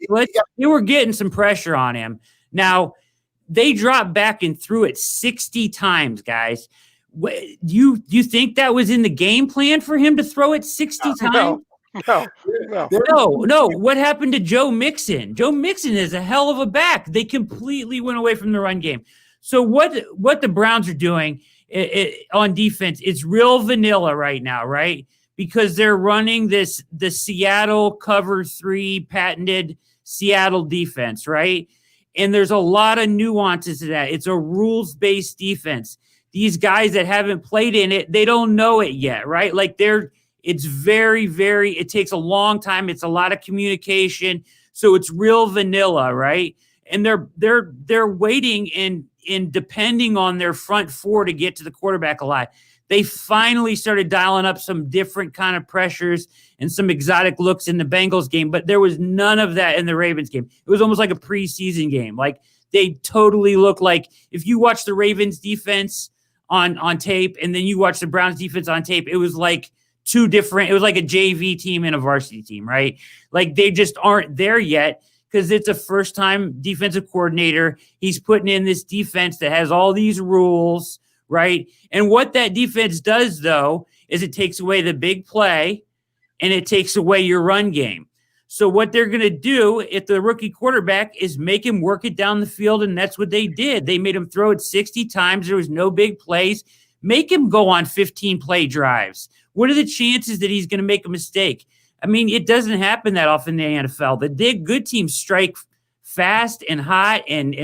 They were getting some pressure on him. Now, they dropped back and threw it 60 times, guys. You think that was in the game plan for him to throw it 60 times? No. What happened to Joe Mixon? Joe Mixon is a hell of a back. They completely went away from the run game. So what the Browns are doing on defense, it's real vanilla right now, right? Because they're running the Seattle cover 3 patented Seattle defense, right? And there's a lot of nuances to that. It's a rules-based defense. These guys that haven't played in it, they don't know it yet, right? Like it's very, very, it takes a long time. It's a lot of communication. So it's real vanilla, right? And they're waiting and depending on their front 4 to get to the quarterback a lot. They finally started dialing up some different kind of pressures and some exotic looks in the Bengals game, but there was none of that in the Ravens game. It was almost like a preseason game. Like they totally look like if you watch the Ravens defense on tape and then you watch the Browns defense on tape, it was like 2 different, it was like a JV team and a varsity team, right? Like they just aren't there yet because it's a first-time defensive coordinator. He's putting in this defense that has all these rules, right? And what that defense does, though, is it takes away the big play and it takes away your run game. So what they're going to do if the rookie quarterback is make him work it down the field, and that's what they did. They made him throw it 60 times. There was no big plays. Make him go on 15-play drives. What are the chances that he's going to make a mistake? I mean, it doesn't happen that often in the NFL. The good teams strike fast and hot, and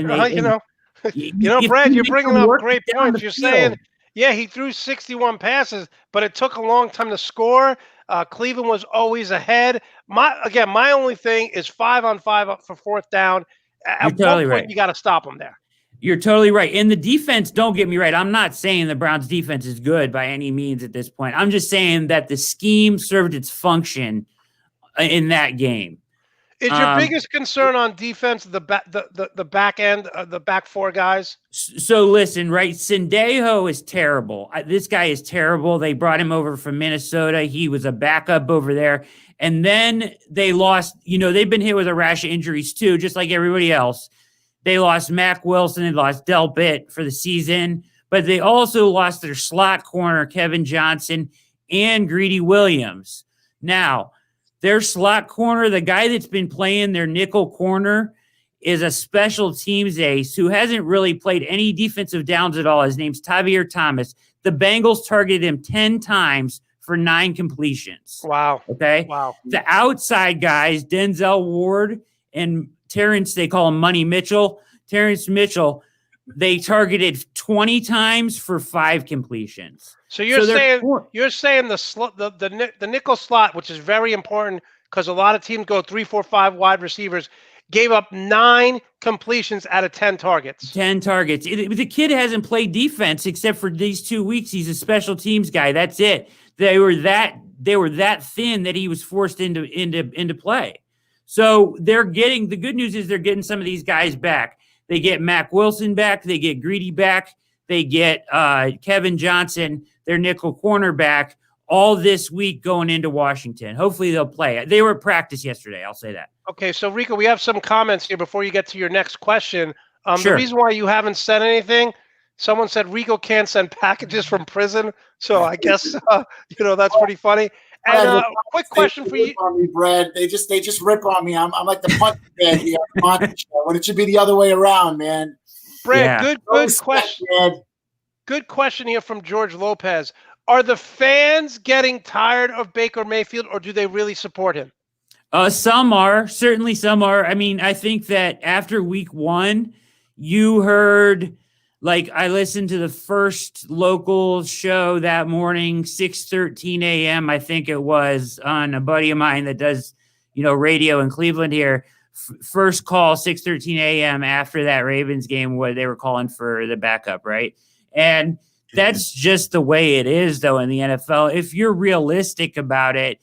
Brad, you're bringing up great points. You're saying, he threw 61 passes, but it took a long time to score. Cleveland was always ahead. My only thing is 5 on 5 for fourth down. At what point you got to stop them there? You're totally right. And the defense, don't get me right, I'm not saying the Browns defense is good by any means at this point. I'm just saying that the scheme served its function in that game. Is your biggest concern on defense the back end, the back 4 guys? So listen, right? Sendejo is terrible. This guy is terrible. They brought him over from Minnesota. He was a backup over there. And then they lost, they've been hit with a rash of injuries too, just like everybody else. They lost Mack Wilson. They lost Del Bitt for the season. But they also lost their slot corner, Kevin Johnson, and Greedy Williams. Now, their slot corner, the guy that's been playing their nickel corner, is a special teams ace who hasn't really played any defensive downs at all. His name's Tavir Thomas. The Bengals targeted him 10 times for 9 completions. Wow. Okay. Wow. The outside guys, Denzel Ward and Terrence, they call him Money Mitchell. Terrence Mitchell, they targeted 20 times for 5 completions. So you're saying the nickel slot, which is very important because a lot of teams go 3, 4, 5 wide receivers, gave up 9 completions out of 10 targets. 10 targets. The kid hasn't played defense except for these 2 weeks. He's a special teams guy. That's it. They were that thin that he was forced into play. So the good news is they're getting some of these guys back. They get Mac Wilson back. They get Greedy back. They get Kevin Johnson, their nickel cornerback, all this week going into Washington. Hopefully they'll play. They were at practice yesterday. I'll say that. Okay, so Rico, we have some comments here before you get to your next question. Sure. The reason why you haven't said anything, someone said Rico can't send packages from prison. So I guess, that's pretty funny. And quick question for you. On me, Brad. They just rip on me. I'm like the punch man here on Monte show, when it should be the other way around, man. Brad, good question. Good question here from George Lopez. Are the fans getting tired of Baker Mayfield, or do they really support him? Some are. Certainly some are. I mean, I think that after week 1, you heard, like, I listened to the first local show that morning, 6:13 a.m., I think it was, on a buddy of mine that does, radio in Cleveland here. First call, 6:13 a.m. after that Ravens game, where they were calling for the backup, right? And that's just the way it is, though, in the NFL. If you're realistic about it,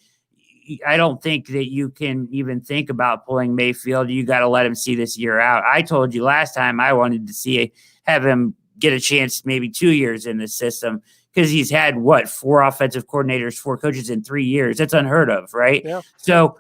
I don't think that you can even think about pulling Mayfield. You got to let him see this year out. I told you last time I wanted to have him get a chance, maybe 2 years in the system, because he's had 4 offensive coordinators, 4 coaches in 3 years. That's unheard of, right? Yeah. So,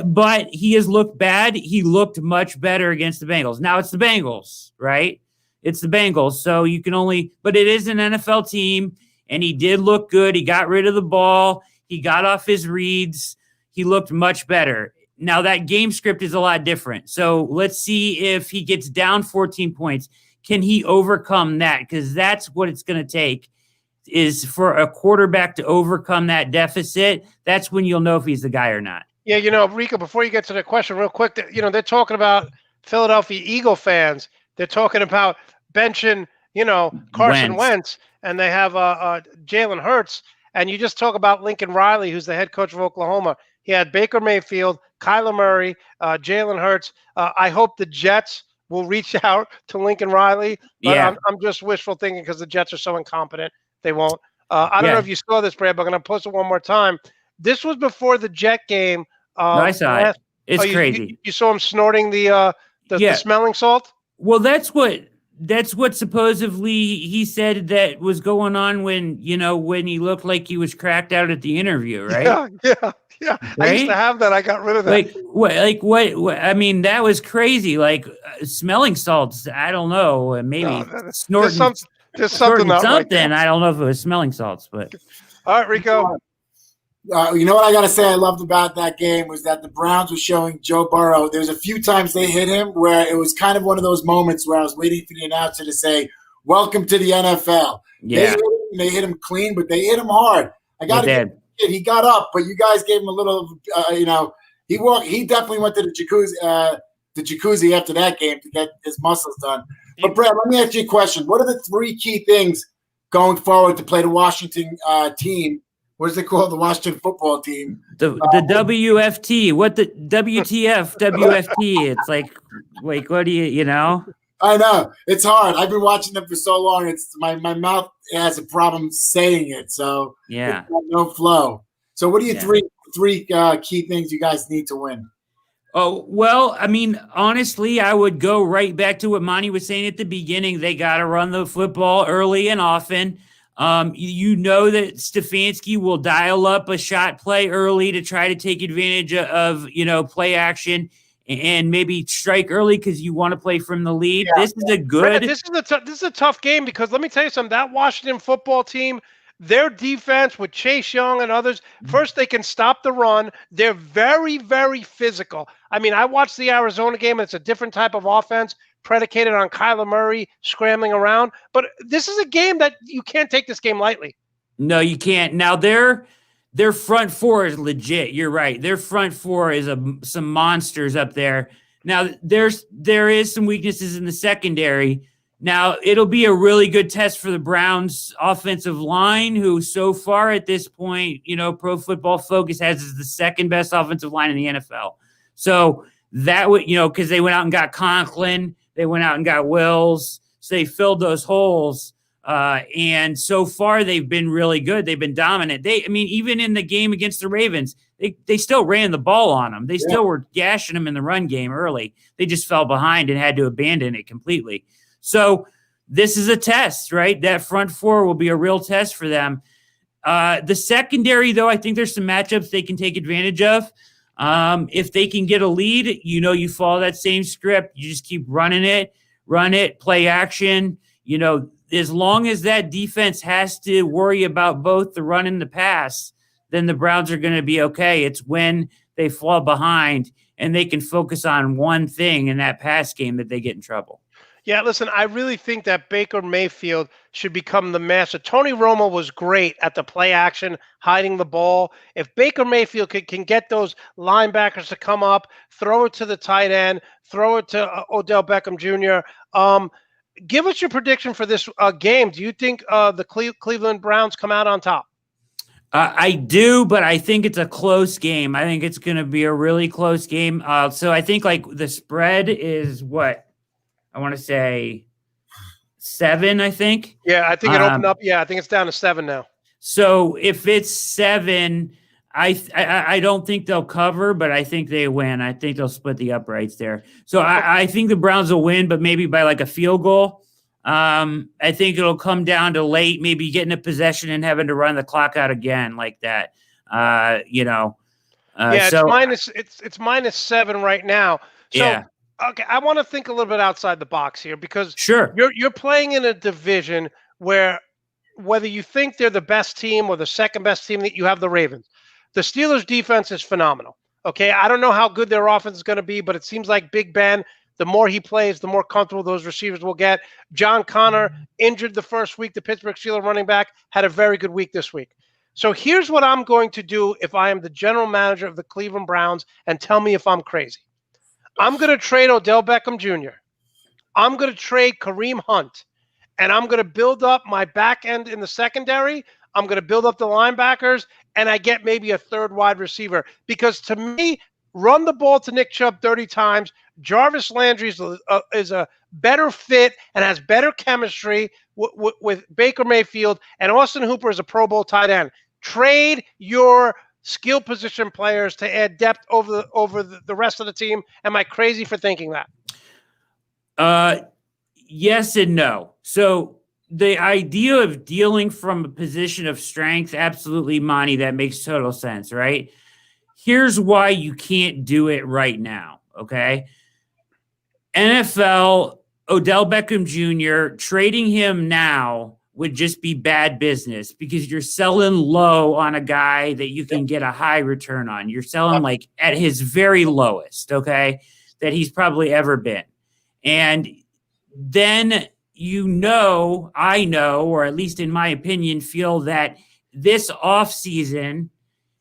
but he has looked bad. He looked much better against the Bengals. Now it's the Bengals, right? It's the Bengals. So you can but it is an NFL team, and he did look good. He got rid of the ball. He got off his reads. He looked much better. Now that game script is a lot different. So let's see if he gets down 14 points. Can he overcome that? Because that's what it's going to take, is for a quarterback to overcome that deficit. That's when you'll know if he's the guy or not. Yeah, Rico, before you get to the question real quick, they're talking about Philadelphia Eagle fans. They're talking about benching, Carson Wentz, and they have Jalen Hurts. And you just talk about Lincoln Riley, who's the head coach of Oklahoma. He had Baker Mayfield, Kyler Murray, Jalen Hurts. I hope the Jets will reach out to Lincoln Riley. But yeah. I'm just wishful thinking because the Jets are so incompetent. They won't. I don't know if you saw this, Brad, but I'm going to post it one more time. This was before the Jet game. No, I saw it. It's crazy. You saw him snorting the smelling salt? Well, that's what supposedly he said that was going on when he looked like he was cracked out at the interview, right? Yeah. Right? I used to have that. I got rid of that. What? I mean, that was crazy. Like smelling salts. I don't know. Maybe snorting. There's something. Right. I don't know if it was smelling salts, but. All right, Rico. You know what I got to say I loved about that game was that the Browns were showing Joe Burrow. There's a few times they hit him where it was kind of one of those moments where I was waiting for the announcer to say, "Welcome to the NFL." Yeah. They hit him clean, but they hit him hard. I got to get it. He got up, but you guys gave him a little, he definitely went to the jacuzzi after that game to get his muscles done. But Brad, let me ask you a question. What are the 3 key things going forward to play the Washington team? What is it called? The Washington football team. The WFT. What the WTF? WFT. It's like, what do you know? I know. It's hard. I've been watching them for so long. It's my mouth has a problem saying it. So yeah, it's got no flow. So what are your three key things you guys need to win? Oh, well, I mean, honestly, I would go right back to what Monte was saying at the beginning. They got to run the football early and often. You know that Stefanski will dial up a shot play early to try to take advantage of play action and maybe strike early because you want to play from the lead. Yeah. This is a good. This is a tough game because let me tell you something. That Washington football team, Their defense with Chase Young and others, first they can stop the run. They're very, very physical. I mean, I watched the Arizona game, and it's a different type of offense predicated on Kyler Murray scrambling around. But this is a game that you can't take this game lightly. No, you can't. Now their front four is legit. You're right. Their front four is some monsters up there. Now there is some weaknesses in the secondary. Now it'll be a really good test for the Browns offensive line, who so far at this point, Pro Football Focus has is the second best offensive line in the NFL. So that would, because they went out and got Conklin, they went out and got Wills, so they filled those holes. And so far they've been really good. They've been dominant. Even in the game against the Ravens, they still ran the ball on them. They still were gashing them in the run game early. They just fell behind and had to abandon it completely. So this is a test, right? That front four will be a real test for them. The secondary, though, I think there's some matchups they can take advantage of. If they can get a lead, you follow that same script. You just keep running it, play action. As long as that defense has to worry about both the run and the pass, then the Browns are going to be okay. It's when they fall behind and they can focus on one thing in that pass game that they get in trouble. Yeah, listen, I really think that Baker Mayfield should become the master. Tony Romo was great at the play action, hiding the ball. If Baker Mayfield can get those linebackers to come up, throw it to the tight end, throw it to Odell Beckham Jr., give us your prediction for this game. Do you think the Cleveland Browns come out on top? I do, but I think it's a close game. I think it's going to be a really close game. So I think the spread is what? I want to say 7, I think. Yeah, I think it opened up. Yeah, I think it's down to 7 now. So if it's 7, I don't think they'll cover, but I think they win. I think they'll split the uprights there. So I think the Browns will win, but maybe by a field goal. I think it'll come down to late, maybe getting a possession and having to run the clock out again like that. It's -7 right now. So, yeah. Okay, I want to think a little bit outside the box here because sure, you're playing in a division where whether you think they're the best team or the second best team, that you have the Ravens. The Steelers' defense is phenomenal. Okay, I don't know how good their offense is going to be, but it seems like Big Ben, the more he plays, the more comfortable those receivers will get. John Connor, injured the first week. The Pittsburgh Steelers running back had a very good week this week. So here's what I'm going to do if I am the general manager of the Cleveland Browns, and tell me if I'm crazy. I'm going to trade Odell Beckham Jr. I'm going to trade Kareem Hunt, and I'm going to build up my back end in the secondary. I'm going to build up the linebackers, and I get maybe a third wide receiver. Because to me, run the ball to Nick Chubb 30 times. Jarvis Landry is a better fit and has better chemistry with Baker Mayfield, and Austin Hooper is a Pro Bowl tight end. Trade your skill position players to add depth over the rest of the team. Am I crazy for thinking that? Yes and no. So the idea of dealing from a position of strength, absolutely, Monty, that makes total sense, right? Here's why you can't do it right now, okay? NFL, Odell Beckham Jr., trading him now would just be bad business because you're selling low on a guy that you can get a high return on. You're selling at his very lowest, okay, that he's probably ever been. And then I know, or at least in my opinion, feel that this offseason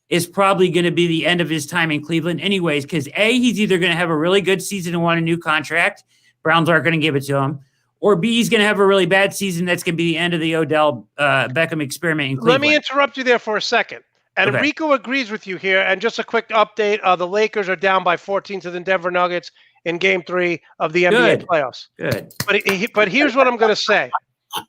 is probably going to be the end of his time in Cleveland anyways, because he's either going to have a really good season and want a new contract. Browns aren't going to give it to him. Or B, he's going to have a really bad season. That's going to be the end of the Odell Beckham experiment in Cleveland. Let me interrupt you there for a second. And okay. Rico agrees with you here. And just a quick update. The Lakers are down by 14 to the Denver Nuggets in Game 3 of the NBA playoffs. Good. But here's what I'm going to say.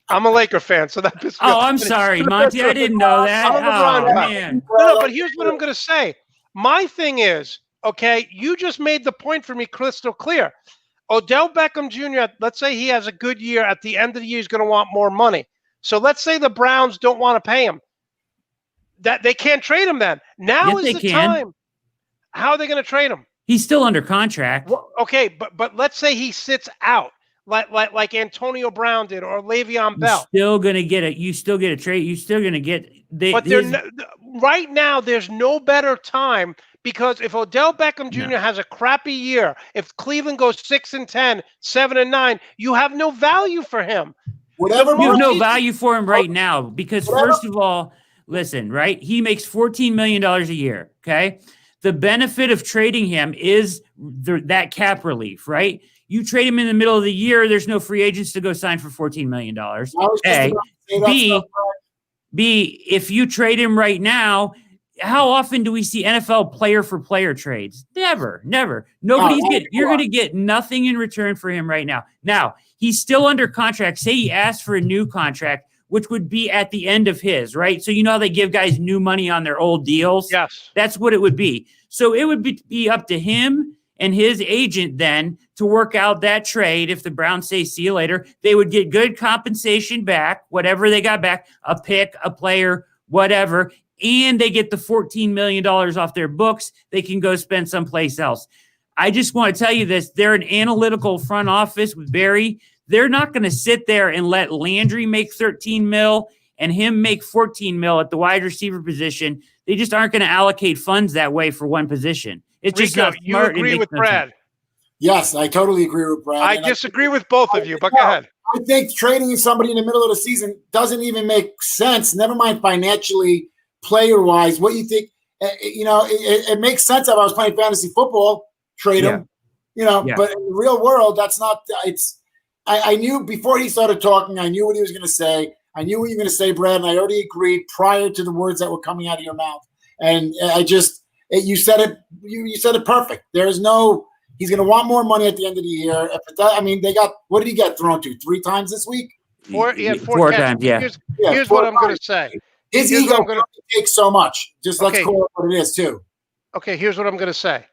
I'm a Laker fan, so that pisses me off. I'm sorry, Monty. I didn't know that. I'm a LeBron guy. Man. No, but here's what I'm going to say. My thing is, okay, you just made the point for me crystal clear. Odell Beckham Jr., let's say he has a good year. At the end of the year, he's going to want more money. So let's say the Browns don't want to pay him. That they can't trade him then. Now is the time. How are they going to trade him? He's still under contract. Well, okay, but let's say he sits out. like Antonio Brown did or Le'Veon You're Bell. still gonna get it. You still get a trade. You're still gonna get. But right now, there's no better time because if Odell Beckham Jr. has a crappy year, if Cleveland goes 6-10, 7-9, you have no value for him. You have no value for him right now because first of all, listen, right? He makes $14 million a year. Okay. The benefit of trading him is that cap relief, right? You trade him in the middle of the year, there's no free agents to go sign for $14 million. A. B, if you trade him right now, how often do we see NFL player for player trades? Never. You're going to get nothing in return for him right now. Now, he's still under contract. Say he asked for a new contract, which would be at the end of his, right? So you know how they give guys new money on their old deals? Yes. That's what it would be. So it would be up to him and his agent then to work out that trade. If the Browns say, see you later, they would get good compensation back, whatever they got back, a pick, a player, whatever, and they get the $14 million off their books. They can go spend someplace else. I just want to tell you this. They're an analytical front office with Barry. They're not going to sit there and let Landry make 13 mil and him make 14 mil at the wide receiver position. They just aren't going to allocate funds that way for one position. It's just Rico, not smart. you agree with Brad? Yes, I totally agree with Brad. I disagree with both of you, but go ahead. I think trading somebody in the middle of the season doesn't even make sense. Never mind financially, player-wise. What you think? It makes sense. If I was playing fantasy football, trade him. But in the real world, that's not. It's. I knew before he started talking. I knew what he was going to say. I knew what you were going to say, Brad, and I already agreed prior to the words that were coming out of your mouth. And you said it. You said it perfect. There's no. He's going to want more money at the end of the year. They got. What did he get thrown to 3 times this week? Four times. Yeah. Here's what I'm going to say. His ego takes so much. Just let's call it what it is too. Okay. Here's what I'm going to say.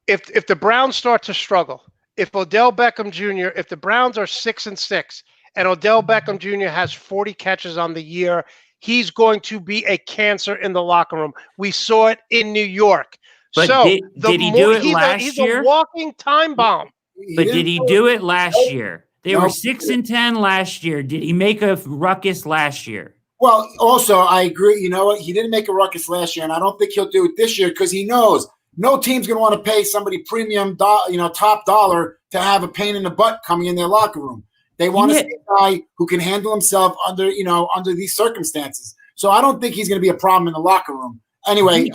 If the Browns start to struggle, if Odell Beckham Jr., if the Browns are 6-6, and Odell Beckham Jr. has 40 catches on the year, he's going to be a cancer in the locker room. We saw it in New York. But so did he do it last year? He's a walking time bomb. But did he do it last year? They were 6-10 last year. Did he make a ruckus last year? Well, also, I agree. You know what? He didn't make a ruckus last year, and I don't think he'll do it this year because he knows no team's going to want to pay somebody premium, top dollar to have a pain in the butt coming in their locker room. They want to see a guy who can handle himself under these circumstances. So I don't think he's going to be a problem in the locker room. Anyway,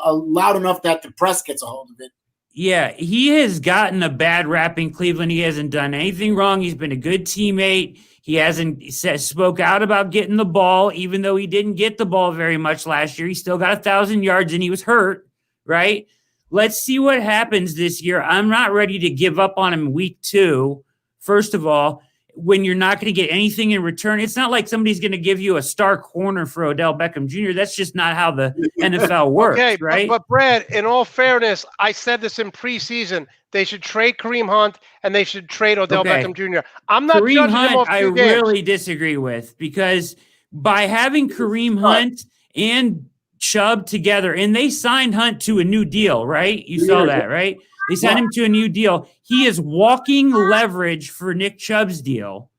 loud enough that the press gets a hold of it. Yeah, he has gotten a bad rap in Cleveland. He hasn't done anything wrong. He's been a good teammate. He hasn't spoke out about getting the ball, even though he didn't get the ball very much last year. He still got 1,000 yards and he was hurt, right? Let's see what happens this year. I'm not ready to give up on him week 2. First of all, when you're not going to get anything in return, it's not like somebody's going to give you a star corner for Odell Beckham Jr. That's just not how the NFL works, right? But Brad, in all fairness, I said this in preseason. They should trade Kareem Hunt and they should trade Odell Beckham Jr. I'm not Kareem judging Hunt, him off I games. really disagree with because by having Kareem Hunt and Chubb together, and they signed Hunt to a new deal, right? You saw that, right? They signed him to a new deal. He is walking leverage for Nick Chubb's deal,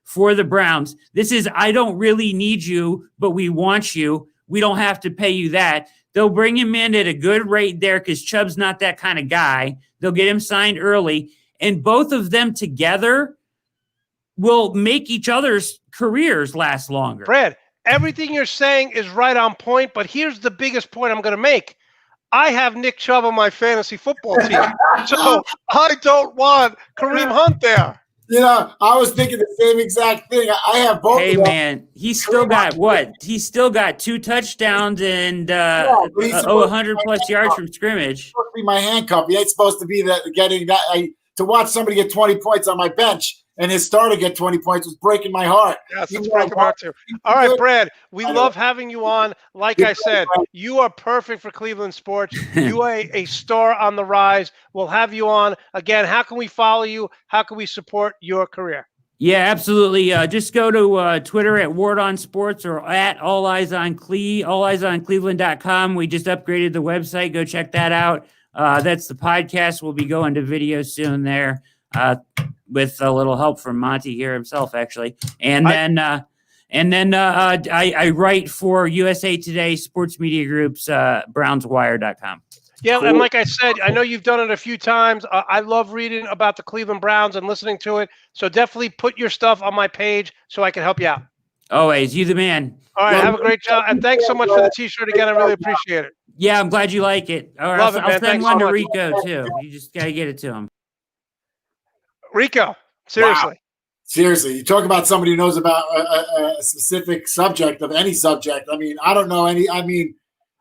for the Browns. This is, I don't really need you, but we want you. We don't have to pay you that. They'll bring him in at a good rate there because Chubb's not that kind of guy. They'll get him signed early. And both of them together will make each other's careers last longer. Brad, everything you're saying is right on point, but here's the biggest point I'm going to make. I have Nick Chubb on my fantasy football team, so I don't want Kareem Hunt there. I was thinking the same exact thing. I have both. Hey, man, he's still got what? He's still got 2 touchdowns and 100-plus yards from scrimmage. He's supposed to be my handcuff. He ain't supposed to be getting that. To watch somebody get 20 points on my bench and his starter get 20 points was breaking my heart. Yes, it's breaking my heart too. All right, Brad, we love having you on. Like I said, you are perfect for Cleveland sports. You are a star on the rise. We'll have you on. Again, how can we follow you? How can we support your career? Yeah, absolutely. Just go to Twitter at Ward on Sports or at alleyesonCleveland.com. We just upgraded the website. Go check that out. That's the podcast. We'll be going to video soon there. with a little help from Monte here himself, actually. And then I write for USA Today Sports Media Group's BrownsWire.com. Yeah, and like I said, I know you've done it a few times. I love reading about the Cleveland Browns and listening to it. So definitely put your stuff on my page so I can help you out. Always, you the man. All right, have a great job, and thanks so much for the T-shirt again. I really appreciate it. Yeah, I'm glad you like it. All right, Love it, man. I'll send Thanks one so to much. Rico too. You just gotta get it to him. Rico, seriously. Wow. Seriously, you talk about somebody who knows about a specific subject of any subject. I mean, I don't know any. I mean,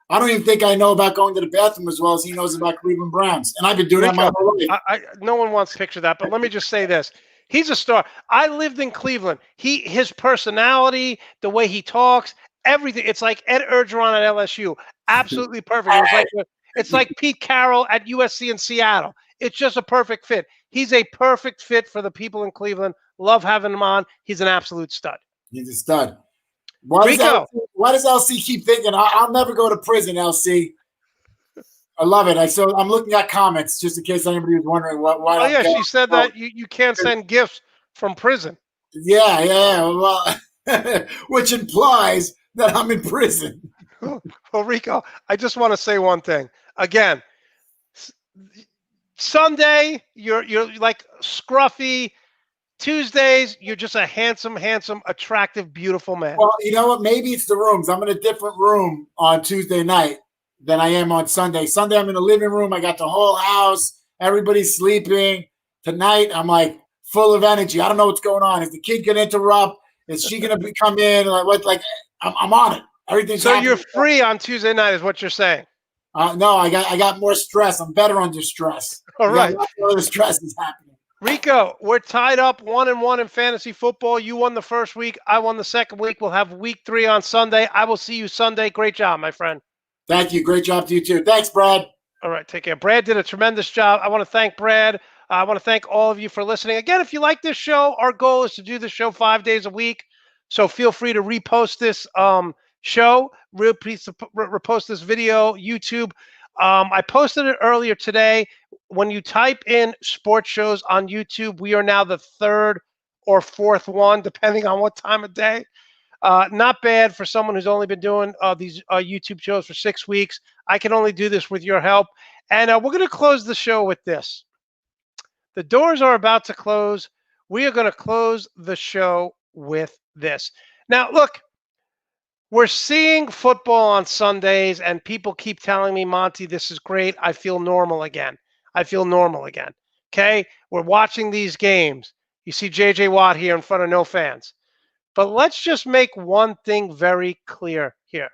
I don't even think I know about going to the bathroom as well as he knows about Cleveland Browns, and I've been doing that my whole life. No one wants to picture that, but let me just say this. He's a star. I lived in Cleveland. His personality, the way he talks, everything. It's like Ed Orgeron at LSU. Absolutely perfect. It's like Pete Carroll at USC in Seattle. It's just a perfect fit. He's a perfect fit for the people in Cleveland. Love having him on. He's an absolute stud. He's a stud. Why does LC keep thinking I'll never go to prison, LC? I love it. I'm looking at comments just in case anybody was wondering why. Oh yeah, she said that you can't send gifts from prison. Yeah. Well, which implies that I'm in prison. Well, Rico, I just want to say one thing. Again, Sunday you're like scruffy. Tuesdays, you're just a handsome, attractive, beautiful man. Well, you know what? Maybe it's the rooms. I'm in a different room on Tuesday night than I am on Sunday. Sunday, I'm in the living room. I got the whole house. Everybody's sleeping. Tonight, I'm like full of energy. I don't know what's going on. Is the kid going to interrupt? Is she going to come in? I'm on it. Everything's so happening. You're free on Tuesday night is what you're saying. No, I got more stress. I'm better under stress. All right. The stress is happening. Rico, we're tied up 1-1 in fantasy football. You won the first week. I won the second week. We'll have week 3 on Sunday. I will see you Sunday. Great job, my friend. Thank you. Great job to you too. Thanks, Brad. All right, take care. Brad did a tremendous job. I want to thank Brad. I want to thank all of you for listening. Again, if you like this show, our goal is to do this show 5 days a week. So feel free to repost this show, repost this video, YouTube. I posted it earlier today. When you type in sports shows on YouTube, we are now the 3rd or 4th one, depending on what time of day. Not bad for someone who's only been doing these YouTube shows for 6 weeks. I can only do this with your help. And we're going to close the show with this. The doors are about to close. We are going to close the show with this. Now, look. We're seeing football on Sundays, and people keep telling me, Monty, this is great. I feel normal again. Okay? We're watching these games. You see J.J. Watt here in front of no fans. But let's just make one thing very clear here.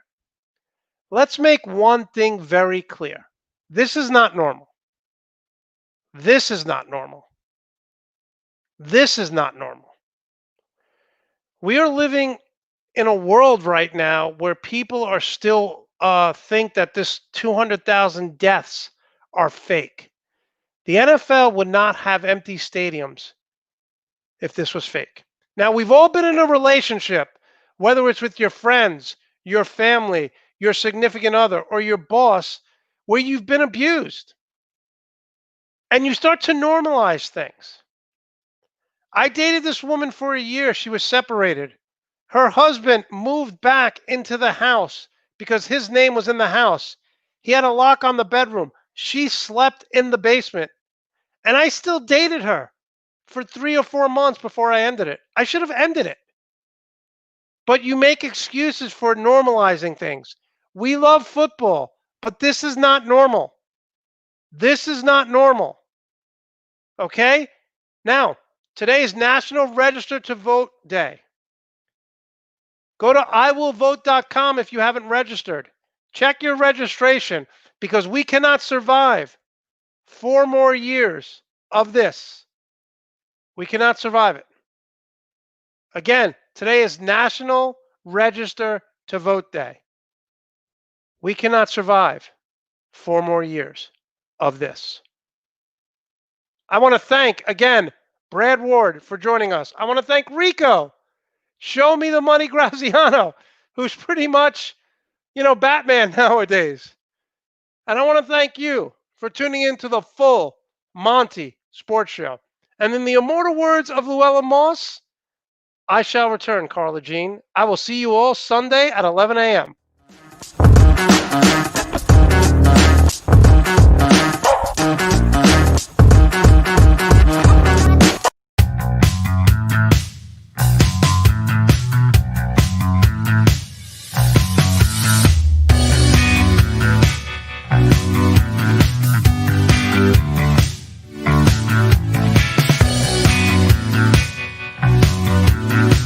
Let's make one thing very clear. This is not normal. This is not normal. This is not normal. We are living in a world right now where people are still think that this 200,000 deaths are fake. The NFL would not have empty stadiums if this was fake. Now, we've all been in a relationship, whether it's with your friends, your family, your significant other, or your boss, where you've been abused. And you start to normalize things. I dated this woman for a year. She was separated. Her husband moved back into the house because his name was in the house. He had a lock on the bedroom. She slept in the basement. And I still dated her for 3 or 4 months before I ended it. I should have ended it. But you make excuses for normalizing things. We love football, but this is not normal. This is not normal. Okay? Now, today is National Register to Vote Day. Go to iwillvote.com if you haven't registered. Check your registration because we cannot survive 4 more years of this. We cannot survive it. Again, today is National Register to Vote Day. We cannot survive 4 more years of this. I want to thank, again, Brad Ward for joining us. I want to thank Rico. Show me the money, Graziano, who's pretty much, Batman nowadays. And I want to thank you for tuning in to the full Monte Sports Show. And in the immortal words of Llewellyn Moss, I shall return, Carla Jean. I will see you all Sunday at 11 a.m.